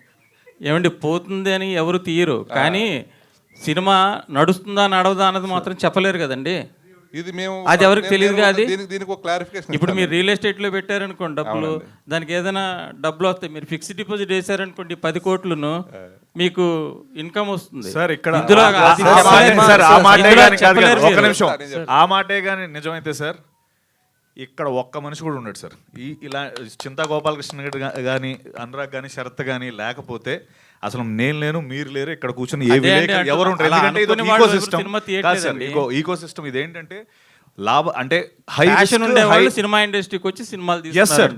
ఏమండి పోతుంది అని ఎవరు తీయరు, కానీ సినిమా నడుస్తుందా నడవదా అన్నది మాత్రం చెప్పలేరు కదండి. ఇది మేము అది ఎవరికి తెలియదుగా. అది దీనికి ఒక క్లారిఫికేషన్. ఇప్పుడు మీరు రియల్ ఎస్టేట్లో పెట్టారనుకోండి డబ్బులు, దానికి ఏదైనా డబ్బులు వస్తాయి. మీరు ఫిక్స్డ్ డిపాజిట్ వేసారనుకోండి 10 కోట్లను, మీకు ఇన్కమ్ వస్తుంది. సార్ ఇక్కడ ఆ మాటే కానీ నిజమైతే సార్ ఇక్కడ ఒక్క మనిషి కూడా ఉన్నాడు సార్. ఇలా చింతా గోపాలకృష్ణ కానీ అనురాగ్ కానీ శరత్ కానీ లేకపోతే అసలు నేను లేను, మీరు లేరు, ఇక్కడ కూర్చొని ఎవరు ఉంటారు? ఎందుకంటే ఇది ఈకో సిస్టమ్. ఇదేంటంటే లాభ అంటే హై ఫ్యాషన్ ఉండే వాళ్ళు సినిమా ఇండస్ట్రీకి వచ్చి సినిమాలు తీస్తారు.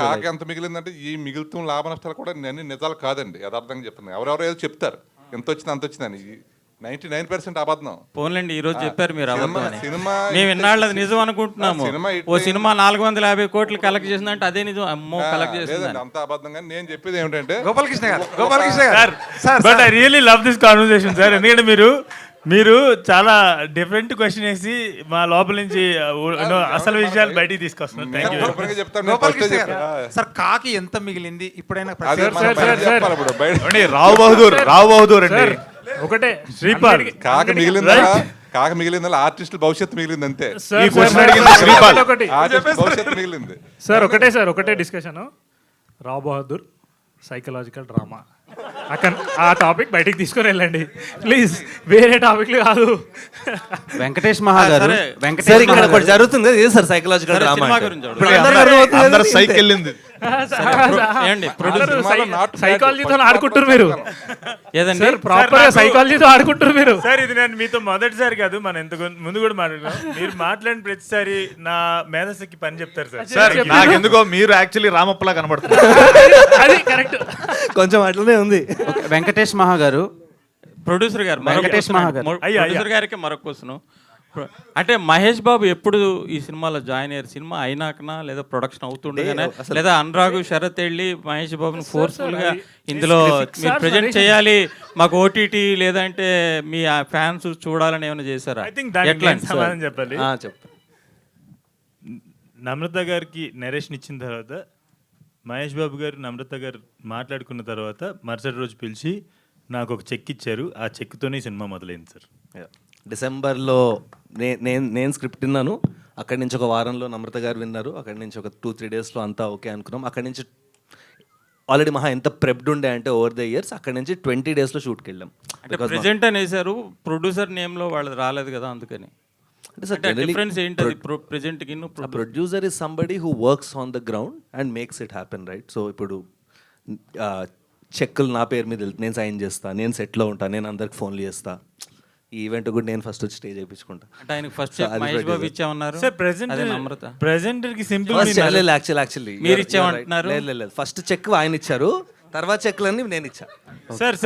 కాక ఎంత మిగిలిందంటే ఈ మిగులుతున్న లాభ నష్టాలు కూడా అన్ని నిజాలు కాదండి, యథార్థంగా చెప్తున్నాను. ఎవరెవరో ఏదో చెప్తారు, ఎంత వచ్చింది అంత వచ్చిందని. 99% అబద్ధం. పోన్లేండి, ఈ రోజు చెప్పారు మీరు సినిమా, మేము ఇన్నాళ్ళు అది నిజం అనుకుంటున్నాము. ఓ సినిమా 450 కోట్లు కలెక్ట్ చేసిందంటే అదే నిజం. అమ్మో కలెక్ట్ చేసింది అంత అబద్ధం. కానీ నేను చెప్పేది ఏమిటంటే గోపాలకృష్ణ గారు but I really love this conversation sir. ఎందుకంటే మీరు చాలా డిఫరెంట్ క్వశ్చన్ వేసి మా లోపల నుంచి అసలు విషయాలు బయటికి తీసుకొస్తున్నారు. సార్ కాకి ఎంత మిగిలింది ఇప్పుడైనా? రావు బహదూర్ అండి ఒకటే శ్రీపాల్ కాక మిగిలిందా ఆర్టిస్టుల భవిష్యత్తు మిగిలింది అంతే. భవిష్యత్తు మిగిలింది సార్. ఒకటే డిస్కషన్. రావు బహదూర్ సైకలాజికల్ డ్రామా అక్కడ ఆ టాపిక్ బయటికి తీసుకొని వెళ్ళండి ప్లీజ్, వేరే టాపిక్లు కాదు. వెంకటేష్ మహాగారు జరుగుతుంది సార్ సైకలాజికల్ డ్రామా. సైకాలజీతో ఆడుకుంటారు మీరు, సైకాలజీతో ఆడుకుంటారు మీరు. సార్ ఇది నేను మీతో మొదటిసారి కాదు, మనం ఎంత ముందు కూడా మాట్లాడుకున్నాం. మీరు మాట్లాడిన ప్రతిసారి నా మేధస్సుకి పని చెప్తారు సార్. సార్ నాకెందుకో మీరు యాక్చువల్లీ రామప్పలా కనబడుతున్నారు. అది కరెక్ట్, కొంచెం అట్లనే ఉంది. వెంకటేష్ మహాగారు ప్రొడ్యూసర్ గారు, వెంకటేష్ మహాగారు ప్రొడ్యూసర్ గారికి మరొక క్వశ్చన్. అంటే మహేష్ బాబు ఎప్పుడు ఈ సినిమాలో జాయిన్ అయ్యారు? సినిమా అయినాకనా లేదా ప్రొడక్షన్ అవుతుండగానే, లేదా అనురాగ్ శరత్ వెళ్ళి మహేష్ బాబుని ఫోర్స్ఫుల్గా ఇందులో మీరు ప్రజెంట్ చేయాలి మాకు ఓటీటీ లేదంటే మీ ఫ్యాన్స్ చూడాలని ఏమైనా చేశారా? ఐ థింక్ దానికి ఎట్లా నేను సమాధానం చెప్పాలి. చెప్పు. నమ్రత గారికి నరేషన్ ఇచ్చిన తర్వాత మహేష్ బాబు గారు నమ్రత గారు మాట్లాడుకున్న తర్వాత మరుసటి రోజు పిలిచి నాకు ఒక చెక్ ఇచ్చారు. ఆ చెక్తోనే సినిమా మొదలైంది సార్. డిసెంబర్లో నేను స్క్రిప్ట్ విన్నాను. అక్కడి నుంచి ఒక వారంలో నమ్రత గారు విన్నారు. అక్కడి నుంచి ఒక 2-3 డేస్లో అంతా ఓకే అనుకున్నాం. అక్కడి నుంచి ఆల్రెడీ మహా ఎంత ప్రెప్డ్ ఉండే అంటే ఓవర్ ద ఇయర్స్ అక్కడి నుంచి 20 డేస్లో షూట్కి వెళ్ళాం. అంటే ప్రెజెంట్ అనేసారు, ప్రొడ్యూసర్ నేమ్లో వాళ్ళది రాలేదు కదా అందుకని. డిఫరెన్స్ ఏంటది ప్రెజెంట్కి? Producer is somebody who works on the ground and makes it happen, right? So ఇప్పుడు చెక్కులు నా పేరు మీద నేను సైన్ చేస్తా, నేను సెట్లో ఉంటా, నేను అందరికి ఫోన్లు చేస్తా. ఈ ఈవెంట్ కూడా నేను ఫస్ట్ వచ్చి స్టేజ్ చేయించుకుంటా. అంటే ఆయనకి first Mahesh Babu ఇచ్చామన్నారు sir. ప్రెజెంటర్కి simple actually మీరు ఇచ్చామంటున్నారు. లేదు, ఫస్ట్ చెక్ ఆయన ఇచ్చారు, తర్వాత చెక్లన్నీ నేను ఇచ్చా. సార్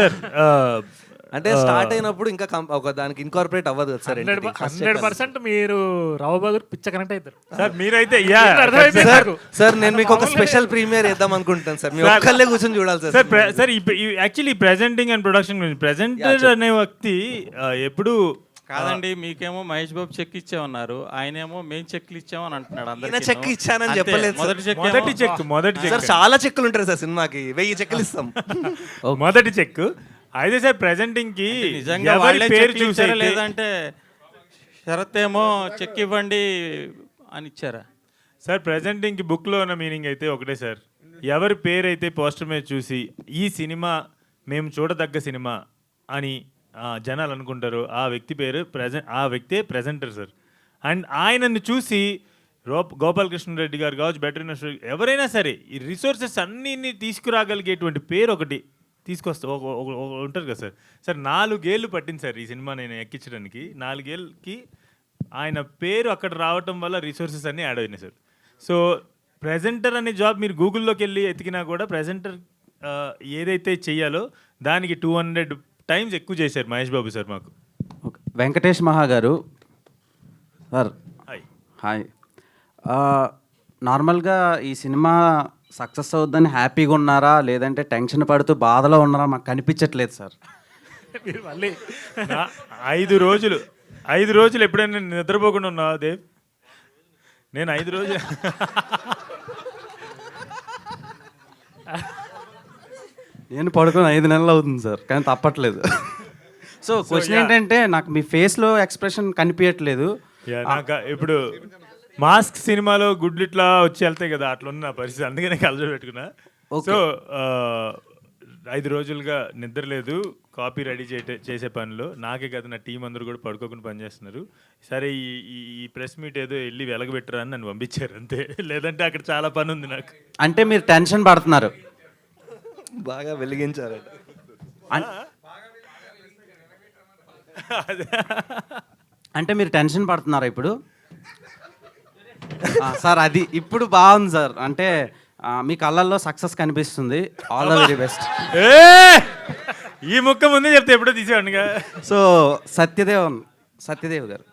అంటే స్టార్ట్ అయినప్పుడు ఇంకా ఒక దానికి ఇన్కార్పొరేట్ అవ్వదు కదా సార్. 100% మీరు రావు బహదూర్ పిచ్చ కనెక్ట్ అవుతారు సార్. మీరైతే సార్ నేను మీకు ఒక స్పెషల్ ప్రీమియర్ ఇద్దాం అనుకుంటాను సార్. మీరు ఒక్కళ్ళే కూర్చొని చూడాలి sir. Sir actually presenting and production గురించి, ప్రెజెంటర్ అనే వ్యక్తి ఎప్పుడు కాదండి. మీకేమో మహేష్ బాబు చెక్ ఇచ్చామన్నారు, ఆయనేమో మేము చెక్లు ఇచ్చామని అంటున్నాడు. అందరికీ చెక్ ఇచ్చానని చెప్పలేదు. మొదటి చెక్ చాలా చెక్కులు ఉంటాయి సార్ సినిమాకి, 1000 చెక్కులు ఇస్తాం. మొదటి చెక్ అయితే సార్ ప్రెజెంటింగ్ కి నిజంగా వాళ్ళే పేరు చూసారా లేదంటే శరత్ ఏమో చెక్ ఇవ్వండి అని ఇచ్చారా? సార్ ప్రెజెంటింగ్ కి బుక్లో ఉన్న మీనింగ్ అయితే ఒకటే సార్. ఎవరి పేరు అయితే పోస్టర్ మీద చూసి ఈ సినిమా మేము చూడదగ్గ సినిమా అని జనాలు అనుకుంటారు, ఆ వ్యక్తి పేరు ఆ వ్యక్తే ప్రెజెంటర్ సార్. అండ్ ఆయనను చూసి గోపాలకృష్ణ రెడ్డి గారు కావచ్చు, బెటర్ ఎవరైనా సరే ఈ రిసోర్సెస్ అన్నీ తీసుకురాగలిగేటువంటి పేరు ఒకటి తీసుకొస్తా ఉంటారు కదా సార్. సార్ 4 ఏళ్ళు పట్టింది సార్ ఈ సినిమా నేను ఎక్కించడానికి. 4 ఏళ్ళకి ఆయన పేరు అక్కడ రావటం వల్ల రిసోర్సెస్ అన్నీ యాడ్ అయినాయి సార్. సో ప్రెజెంటర్ అనే జాబ్ మీరు గూగుల్లోకి వెళ్ళి ఎతికినా కూడా ప్రెజెంటర్ ఏదైతే చెయ్యాలో దానికి 200 టైమ్స్ ఎక్కువ చేశారు మహేష్ బాబు సార్ మాకు. వెంకటేష్ మహా గారు సార్, హాయ్. నార్మల్గా ఈ సినిమా సక్సెస్ అవుద్దని హ్యాపీగా ఉన్నారా లేదంటే టెన్షన్ పడుతూ బాధలో ఉన్నారా మాకు కనిపించట్లేదు సార్. మళ్ళీ 5 రోజులు ఎప్పుడైనా నిద్రపోకుండా ఉన్నా దేవ్? నేను 5 రోజులు నేను పడుకొని 5 నెలలు అవుతుంది సార్, కానీ తప్పట్లేదు. సో క్వశ్చన్ ఏంటంటే నాకు మీ ఫేస్లో ఎక్స్ప్రెషన్ కనిపించట్లేదు. ఇప్పుడు మాస్క్ సినిమాలో గుడ్లు ఇట్లా వచ్చి వెళ్తాయి కదా, అట్లా ఉన్న పరిస్థితి, అందుకనే కలజ పెట్టుకున్నా. సో 5 రోజులుగా నిద్ర లేదు, కాపీ రెడీ చేసే పనులు నాకే కదా, నా టీం అందరూ కూడా పడుకోకుండా పనిచేస్తున్నారు. సరే ఈ ప్రెస్ మీట్ ఏదో వెళ్ళి వెలగబెట్టరా అని నన్ను పంపించారు అంతే, లేదంటే అక్కడ చాలా పని ఉంది నాకు. అంటే మీరు టెన్షన్ పడుతున్నారు? బాగా వెలిగించారు అంటే మీరు టెన్షన్ పడుతున్నారా ఇప్పుడు? సార్ అది ఇప్పుడు బాగుంది సార్. అంటే మీ కళ్ళల్లో సక్సెస్ కనిపిస్తుంది. All the very best. ఈ ముక్క ముందే చెప్తే ఎప్పుడో తీసేవాడిగా. సో సత్యదేవ్ గారు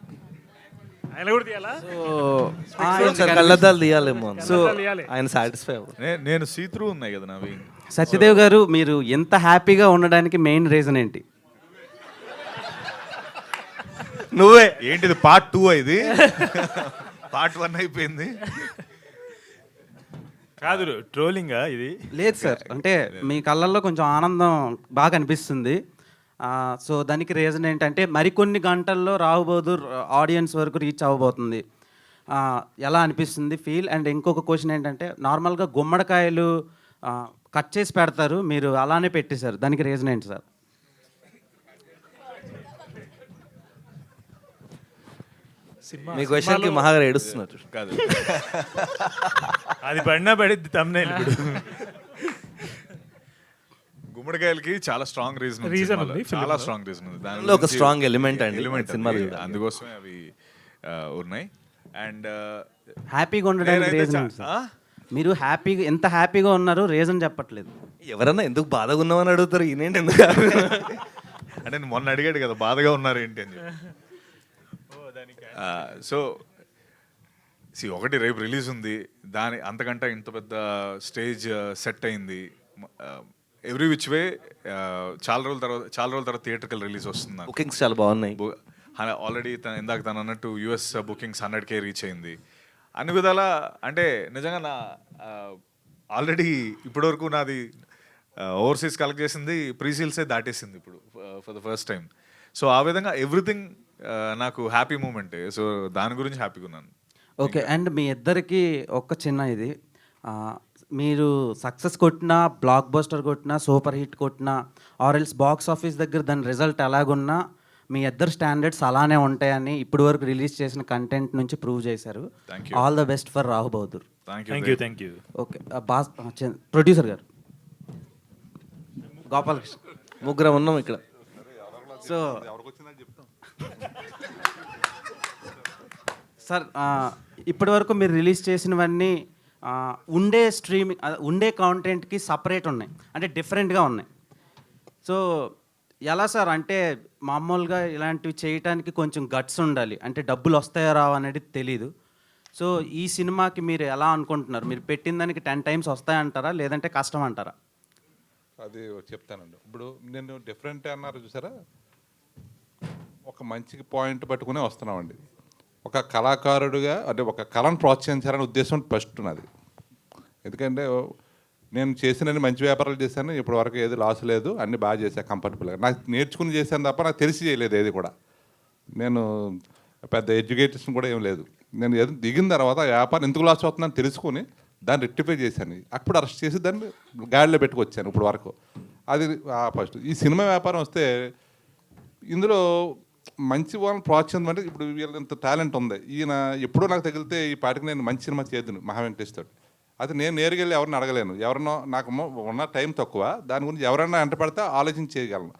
కళ్ళద్దాలు తీయాలేమో, సో ఆయన సాటిస్ఫై నేను సీత్రూ ఉన్నాయి కదా నావి. సత్యదేవ్ గారు మీరు ఎంత హ్యాపీగా ఉండడానికి మెయిన్ రీజన్ ఏంటి? నువ్వే ఏంటిది పార్ట్ 2 ఇది? పార్ట్ 1 అయిపోయింది కాదు, ట్రోలింగా ఇది? లేదు సార్, అంటే మీ కళ్ళల్లో కొంచెం ఆనందం బాగా అనిపిస్తుంది. సో దానికి రీజన్ ఏంటంటే మరికొన్ని గంటల్లో రావు బహదూర్ ఆడియన్స్ వరకు రీచ్ అవ్వబోతుంది. ఎలా అనిపిస్తుంది ఫీల్? అండ్ ఇంకొక క్వశ్చన్ ఏంటంటే నార్మల్గా గుమ్మడికాయలు కట్ చేసి పెడతారు, మీరు అలానే పెట్టేశారు, దానికి రీజన్ ఏంటి సార్? మీ క్వశ్చన్కి మహాగారు ఏడుస్తున్నారు. కాదు అది పడినా పడిద్ది తమ్నైల్. ఇప్పుడు గుమ్మడికాయలకి చాలా స్ట్రాంగ్ రీజన్ ఉంది, చాలా స్ట్రాంగ్ రీజన్ ఉంది. దానిలో ఒక స్ట్రాంగ్ ఎలిమెంట్ సినిమాలో, అందుకోసమే అవి ఉన్నాయి. అండ్ హ్యాపీగా ఉండడానికి రీజన్ మీరు హ్యాపీగా ఎంత హ్యాపీగా ఉన్నారు రీజన్ చెప్పట్లేదు. ఎవరన్నా ఎందుకు బాధగా ఉన్నామని అడుగుతారు, ఈయనేంటి ఎందుకు అంటే మొన్న అడిగాడు కదా బాధగా ఉన్నారు ఏంటి అని చెప్పి. సో ఒకటి రేపు రిలీజ్ ఉంది, దాని అంతకంటే ఇంత పెద్ద స్టేజ్ సెట్ అయింది. ఎవ్రీ విచ్ వే చాలా రోజుల తర్వాత థియేటర్కల్ రిలీజ్ వస్తుంది. బుకింగ్స్ చాలా బాగున్నాయి. ఆల్రెడీ ఇందాక తను అన్నట్టు యూఎస్ బుకింగ్స్ 100K రీచ్ అయింది. అన్ని విధాల అంటే నిజంగా నా ఆల్రెడీ ఇప్పటివరకు నాది ఓవర్సీస్ కలెక్ట్ చేసింది ప్రీసీల్సే దాటేసింది ఇప్పుడు for the first time. So ఆ విధంగా ఎవ్రీథింగ్ నాకు హ్యాపీ మూమెంటే. సో దాని గురించి హ్యాపీగా ఉన్నాను. ఓకే, అండ్ మీ ఇద్దరికి ఒక చిన్న ఇది, మీరు సక్సెస్ కొట్టినా, బ్లాక్ బస్టర్ కొట్టినా, సూపర్ హిట్ కొట్టినా, ఆర్ఎల్స్ బాక్స్ ఆఫీస్ దగ్గర దాని రిజల్ట్ ఎలాగున్నా మీ ఇద్దరు స్టాండర్డ్స్ అలానే ఉంటాయని ఇప్పటి వరకు రిలీజ్ చేసిన కంటెంట్ నుంచి ప్రూవ్ చేశారు. All the best for Rahu Bahadur. Thank you. Okay, producer గారు గోపాలకృష్ణ, ముగ్గురం ఉన్నాం ఇక్కడ. సో సార్, ఇప్పటి వరకు మీరు రిలీజ్ చేసినవన్నీ ఉండే స్ట్రీమింగ్, ఉండే కాంటెంట్కి సపరేట్ ఉన్నాయి, అంటే డిఫరెంట్గా ఉన్నాయి. సో ఎలా సార్, అంటే మామూలుగా ఇలాంటివి చేయటానికి కొంచెం గట్స్ ఉండాలి, అంటే డబ్బులు వస్తాయో రావు అనేది తెలీదు. సో ఈ సినిమాకి మీరు ఎలా అనుకుంటున్నారు? మీరు పెట్టిన దానికి 10 times వస్తాయంటారా, లేదంటే కష్టం అంటారా? అది చెప్తానండి. ఇప్పుడు నేను డిఫరెంట్ అన్నారు చూసారా, ఒక మంచి పాయింట్ పట్టుకునే వస్తున్నామండి. ఒక కళాకారుడిగా అంటే ఒక కళను ప్రోత్సహించాలనే ఉద్దేశం ఫస్ట్ ఉన్నది. ఎందుకంటే నేను చేసినన్ని మంచి వ్యాపారాలు చేశాను, ఇప్పటి వరకు ఏది లాస్ లేదు, అన్నీ బాగా చేశాను కంఫర్టబుల్గా. నాకు నేర్చుకుని చేశాను తప్ప నాకు తెలిసి చేయలేదు ఏది కూడా. నేను పెద్ద ఎడ్యుకేషన్ కూడా ఏం లేదు. నేను ఏదో దిగిన తర్వాత వ్యాపారం ఎందుకు లాస్ అవుతుందని తెలుసుకుని దాన్ని రెక్టిఫై చేశాను. అప్పుడు అరెస్ట్ చేసి దాన్ని గాడిలో పెట్టుకొచ్చాను ఇప్పుడు వరకు. అది ఫస్ట్. ఈ సినిమా వ్యాపారం వస్తే ఇందులో మంచి వాళ్ళని ప్రోత్సహించడం అంటే ఇప్పుడు వీళ్ళ ఇంత టాలెంట్ ఉంది, ఈయన ఎప్పుడో నాకు తగిలితే ఈ పాటికి నేను మంచి సినిమా చేద్దును మహా వెంకటేష్ తోటి. అది నేను నేరుగా వెళ్ళి ఎవరిని అడగలేను, ఎవరినో నాకు ఉన్న టైం తక్కువ, దాని గురించి ఎవరైనా వెంట పడితే ఆలోచించి చేయగలను.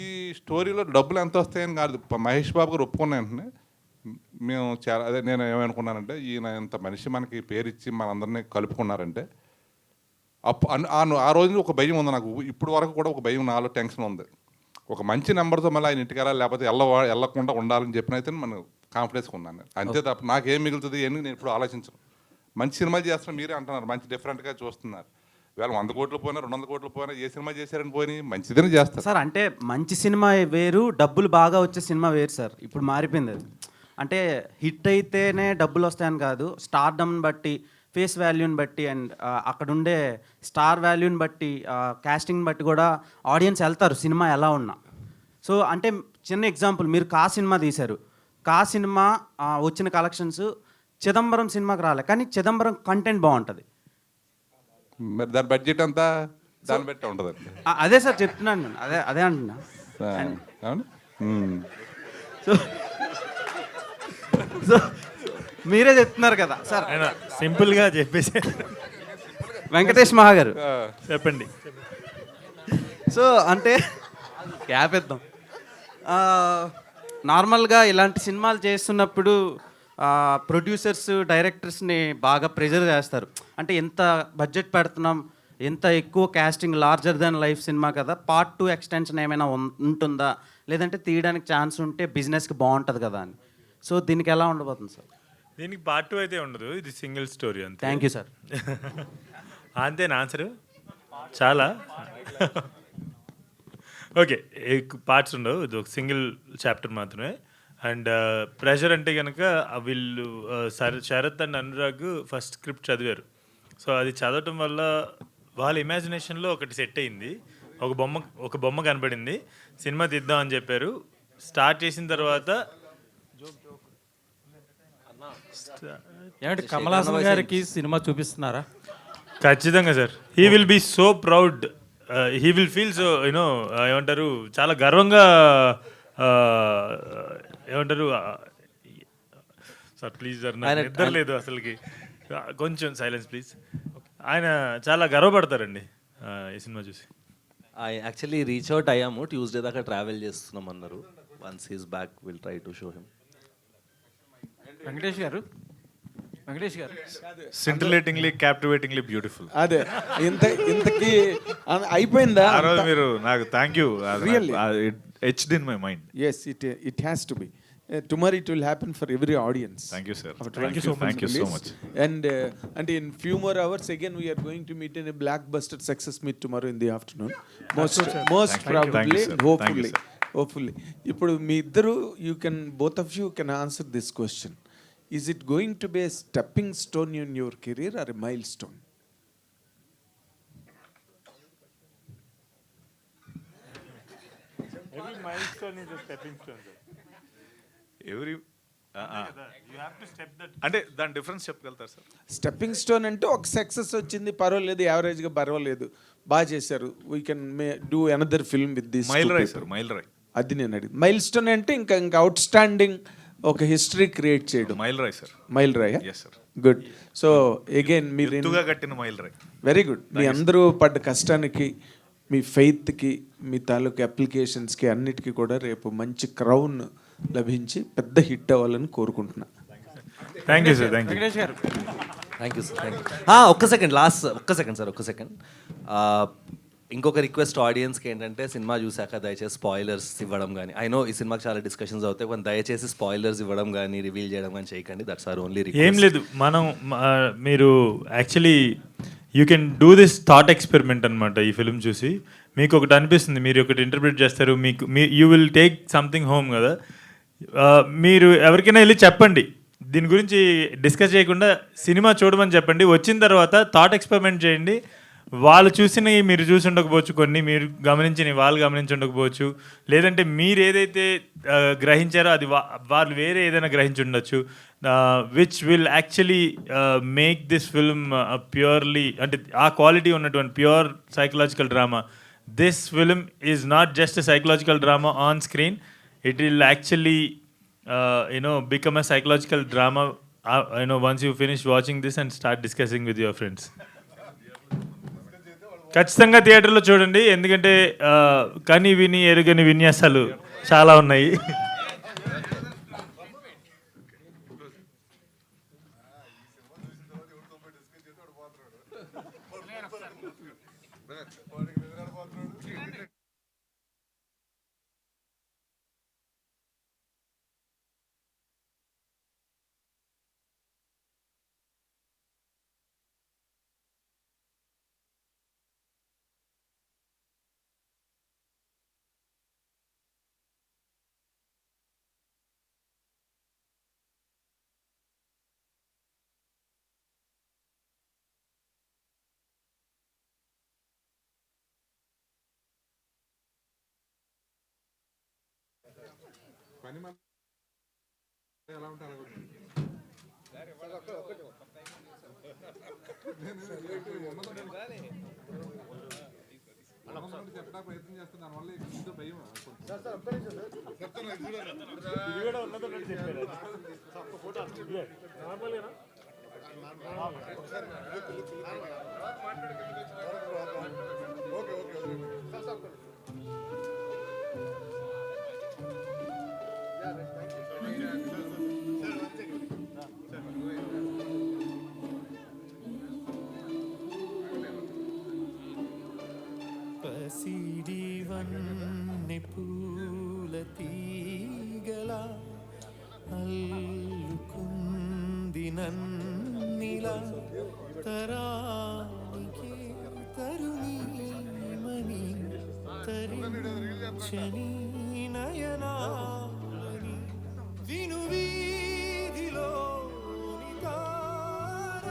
ఈ స్టోరీలో డబ్బులు ఎంత వస్తాయని కాదు, మహేష్ బాబు గారు ఒప్పుకున్న వెంటనే మేము చాలా అదే నేను ఏమనుకున్నానంటే, ఈయన ఇంత మనిషి మనకి పేరు ఇచ్చి మనందరినీ కలుపుకున్నారంటే ఆ రోజు ఒక భయం ఉంది నాకు. ఇప్పుడు వరకు కూడా ఒక భయం, నాలో టెన్షన్ ఉంది. ఒక మంచి నెంబర్తో మళ్ళీ ఆయన ఇంటికి వెళ్ళాలి, లేకపోతే వెళ్ళకుండా ఉండాలని చెప్పినైతే మనం కాన్ఫిడెన్స్గా ఉన్నాను. అంతే తప్ప నాకేం మిగులుతుంది అని నేను ఇప్పుడు ఆలోచించను. మంచి సినిమా చేస్తున్నా, మీరే అంటున్నారు మంచి డిఫరెంట్గా చూస్తున్నారు. ఇవాళ 100 కోట్లు పోయినా 200 కోట్లు పోయినా ఏ సినిమా చేశారని పోయి మంచిదని చేస్తారు సార్. అంటే మంచి సినిమా వేరు, డబ్బులు బాగా వచ్చే సినిమా వేరు సార్. ఇప్పుడు మారిపోయింది అది. అంటే హిట్ అయితేనే డబ్బులు వస్తాయని కాదు, స్టార్డమ్ని బట్టి, ఫేస్ వాల్యూని బట్టి, అండ్ అక్కడ ఉండే స్టార్ వాల్యూని బట్టి, కాస్టింగ్ని బట్టి కూడా ఆడియన్స్ వెళ్తారు సినిమా ఎలా ఉన్నా. సో అంటే చిన్న ఎగ్జాంపుల్, మీరు కా సినిమా తీశారు, కా సినిమా వచ్చిన కలెక్షన్స్ చిదంబరం సినిమాకి రాలే, కానీ చిదంబరం కంటెంట్ బాగుంటుంది. మరి దాని బడ్జెట్ అంతా దాన్ని బట్టి ఉంటుంది. అదే సార్ చెప్తున్నాను నేను, అదే అంటున్నా. సో మీరే చెప్తున్నారు కదా సార్, సింపుల్గా చెప్పేసి వెంకటేష్ మహా గారు చెప్పండి. సో అంటే గ్యాప్ ఇద్దాం. నార్మల్గా ఇలాంటి సినిమాలు చేస్తున్నప్పుడు ప్రొడ్యూసర్స్, డైరెక్టర్స్ని బాగా ప్రెజర్ చేస్తారు. అంటే ఎంత బడ్జెట్ పెడుతున్నాం, ఎంత ఎక్కువ casting, larger than life cinema కదా, Part 2 ఎక్స్టెన్షన్ ఏమైనా ఉంటుందా, లేదంటే తీయడానికి ఛాన్స్ ఉంటే బిజినెస్కి బాగుంటుంది కదా అని. సో దీనికి ఎలా ఉండబోతుంది సార్? దీనికి Part 2 అయితే ఉండదు, ఇది సింగిల్ స్టోరీ అంతే. Thank you sir. అంతేనా ఆన్సరు? చాలా ఓకే, పార్ట్స్ ఉండవు, ఇది ఒక సింగిల్ చాప్టర్ మాత్రమే. అండ్ ప్రెషర్ అంటే కనుక వీళ్ళు Sharath and Anurag first script చదివారు. సో అది చదవటం వల్ల వాళ్ళ ఇమాజినేషన్లో ఒకటి సెట్ అయింది, ఒక బొమ్మ కనపడింది, సినిమా తీద్దాం అని చెప్పారు. స్టార్ట్ చేసిన తర్వాత ఏమంటే కమల్ హాసన్ గారికి సినిమా చూపిస్తున్నారా? ఖచ్చితంగా sir. He will be so proud, he will feel so you know ఏమంటారు, చాలా గర్వంగా, ఏమంటారు సార్ ప్లీజ్ సార్, నాకు నిద్ర లేదు అసలుకి, కొంచెం సైలెన్స్ ప్లీజ్. ఆయన చాలా గర్వపడతారండి ఈ సినిమా చూసి. యాక్చువల్లీ రీచ్ అవుట్ అయ్యాము, ట్యూస్డే దాకా ట్రావెల్ చేస్తున్నాం అన్నారు. Once he's back will try to show him. Venkatesh గారు సింటిలేటింగ్లీ, క్యాప్టివేటింగ్లీ బ్యూటిఫుల్. అదే ఇంతకి అయిపోయిందా? ఆ రోజు మీరు నాకు thank you, etched in my mind. Yes, it has to be. tomorrow it will happen for every audience. Thank you, sir. After Thank you so much. Thank you so release. much. And in few more hours again we are going to meet in a blockbuster success meet tomorrow in the afternoon. Most Thank you, probably, sir. hopefully, Thank you, sir. hopefully. ఇప్పుడు మీ ఇద్దరు both of you can answer this question. Is it going to be a stepping stone in your career or a milestone? Every milestone is a stepping stone. ఎవరి You have to step that. అంటే దాని difference చెప్పగలుగుతారు sir? Stepping stone అంటే ఒక success వచ్చింది, పర్వాలేదు, యావరేజ్గా పర్వాలేదు, బాగా చేశారు, we can do another film with this. Mile రాయ్ సార్, మైల్ రాయ్. అది నేను అడిగి మైల్ స్టోన్ అంటే ఇంకా అవుట్ స్టాండింగ్ ఒక హిస్టరీ క్రియేట్ చేయడం. మైల్ రాయ్ సార్. మైల్ రాయ్. Yes sir. Good. So again మీరు ఎత్తుగా కట్టిన మైల్ రాయ్. Very good. మీ అందరూ పడ్డ కష్టానికి, మీ ఫెయిత్కి, మీ తాలూకు అప్లికేషన్స్కి అన్నిటికీ కూడా రేపు మంచి క్రౌన్ లభించి పెద్ద హిట్ అవ్వాలని కోరుకుంటున్నా. Thank you sir. Thank you. Thank you sir. Thank you. ఒక్క సెకండ్. ఇంకొక రిక్వెస్ట్ ఆడియన్స్కి ఏంటంటే, సినిమా చూశాక దయచేసి స్పాయిలర్స్ ఇవ్వడం కానీ, ఐ నో ఈ సినిమాకి చాలా డిస్కషన్స్ అవుతాయి, కానీ దయచేసి స్పాయిలర్స్ ఇవ్వడం కానీ రివీల్ చేయడం కానీ చేయకండి. That's our only request. ఏం లేదు, మనం మీరు actually you can do this thought experiment అనమాట. ఈ ఫిల్మ్ చూసి మీకు ఒకటి అనిపిస్తుంది, మీరు ఒకటి ఇంటర్ప్రిట్ చేస్తారు, మీకు you will take something home కదా. మీరు ఎవరికైనా వెళ్ళి చెప్పండి, దీని గురించి డిస్కస్ చేయకుండా సినిమా చూడమని చెప్పండి. వచ్చిన తర్వాత థాట్ ఎక్స్పెరిమెంట్ చేయండి. వాళ్ళు చూసినవి మీరు చూసి ఉండకపోవచ్చు, కొన్ని మీరు గమనించినవి వాళ్ళు గమనించి ఉండకపోవచ్చు, లేదంటే మీరు ఏదైతే గ్రహించారో అది వాళ్ళు వేరే ఏదైనా గ్రహించి ఉండొచ్చు. Which will actually make this film purely, అంటే ఆ క్వాలిటీ ఉన్నటువంటి pure psychological drama. This film is not just a psychological drama on screen. It will actually, become a psychological drama, once you finish watching this and start discussing with your friends. ఖచ్చితంగా థియేటర్లో చూడండి, ఎందుకంటే కని విని ఎరుగని విన్యాసాలు చాలా ఉన్నాయి. ఎలా ఉంటారు చెప్పడానికి ప్రయత్నం చేస్తాను, దానివల్ల ఎక్కువ భయం. పసిడివన్నె పూల తీగల అల్లుకుంది నన్నిలా తరానికే తరుణీమణి తరించని నయనాలని విను వీధిలోని తార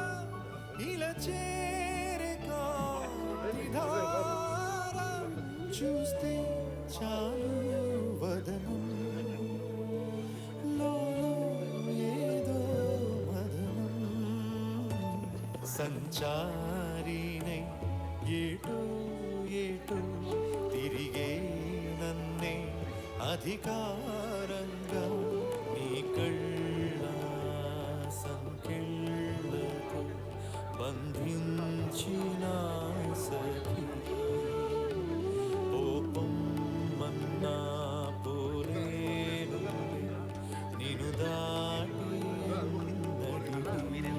ఇలా చేరే కాంతిధార చూస్తే చాలు వదనం ఏదో మదనం సంచారినై ఏటో ఏటో తిరిగే నన్నే అధికారం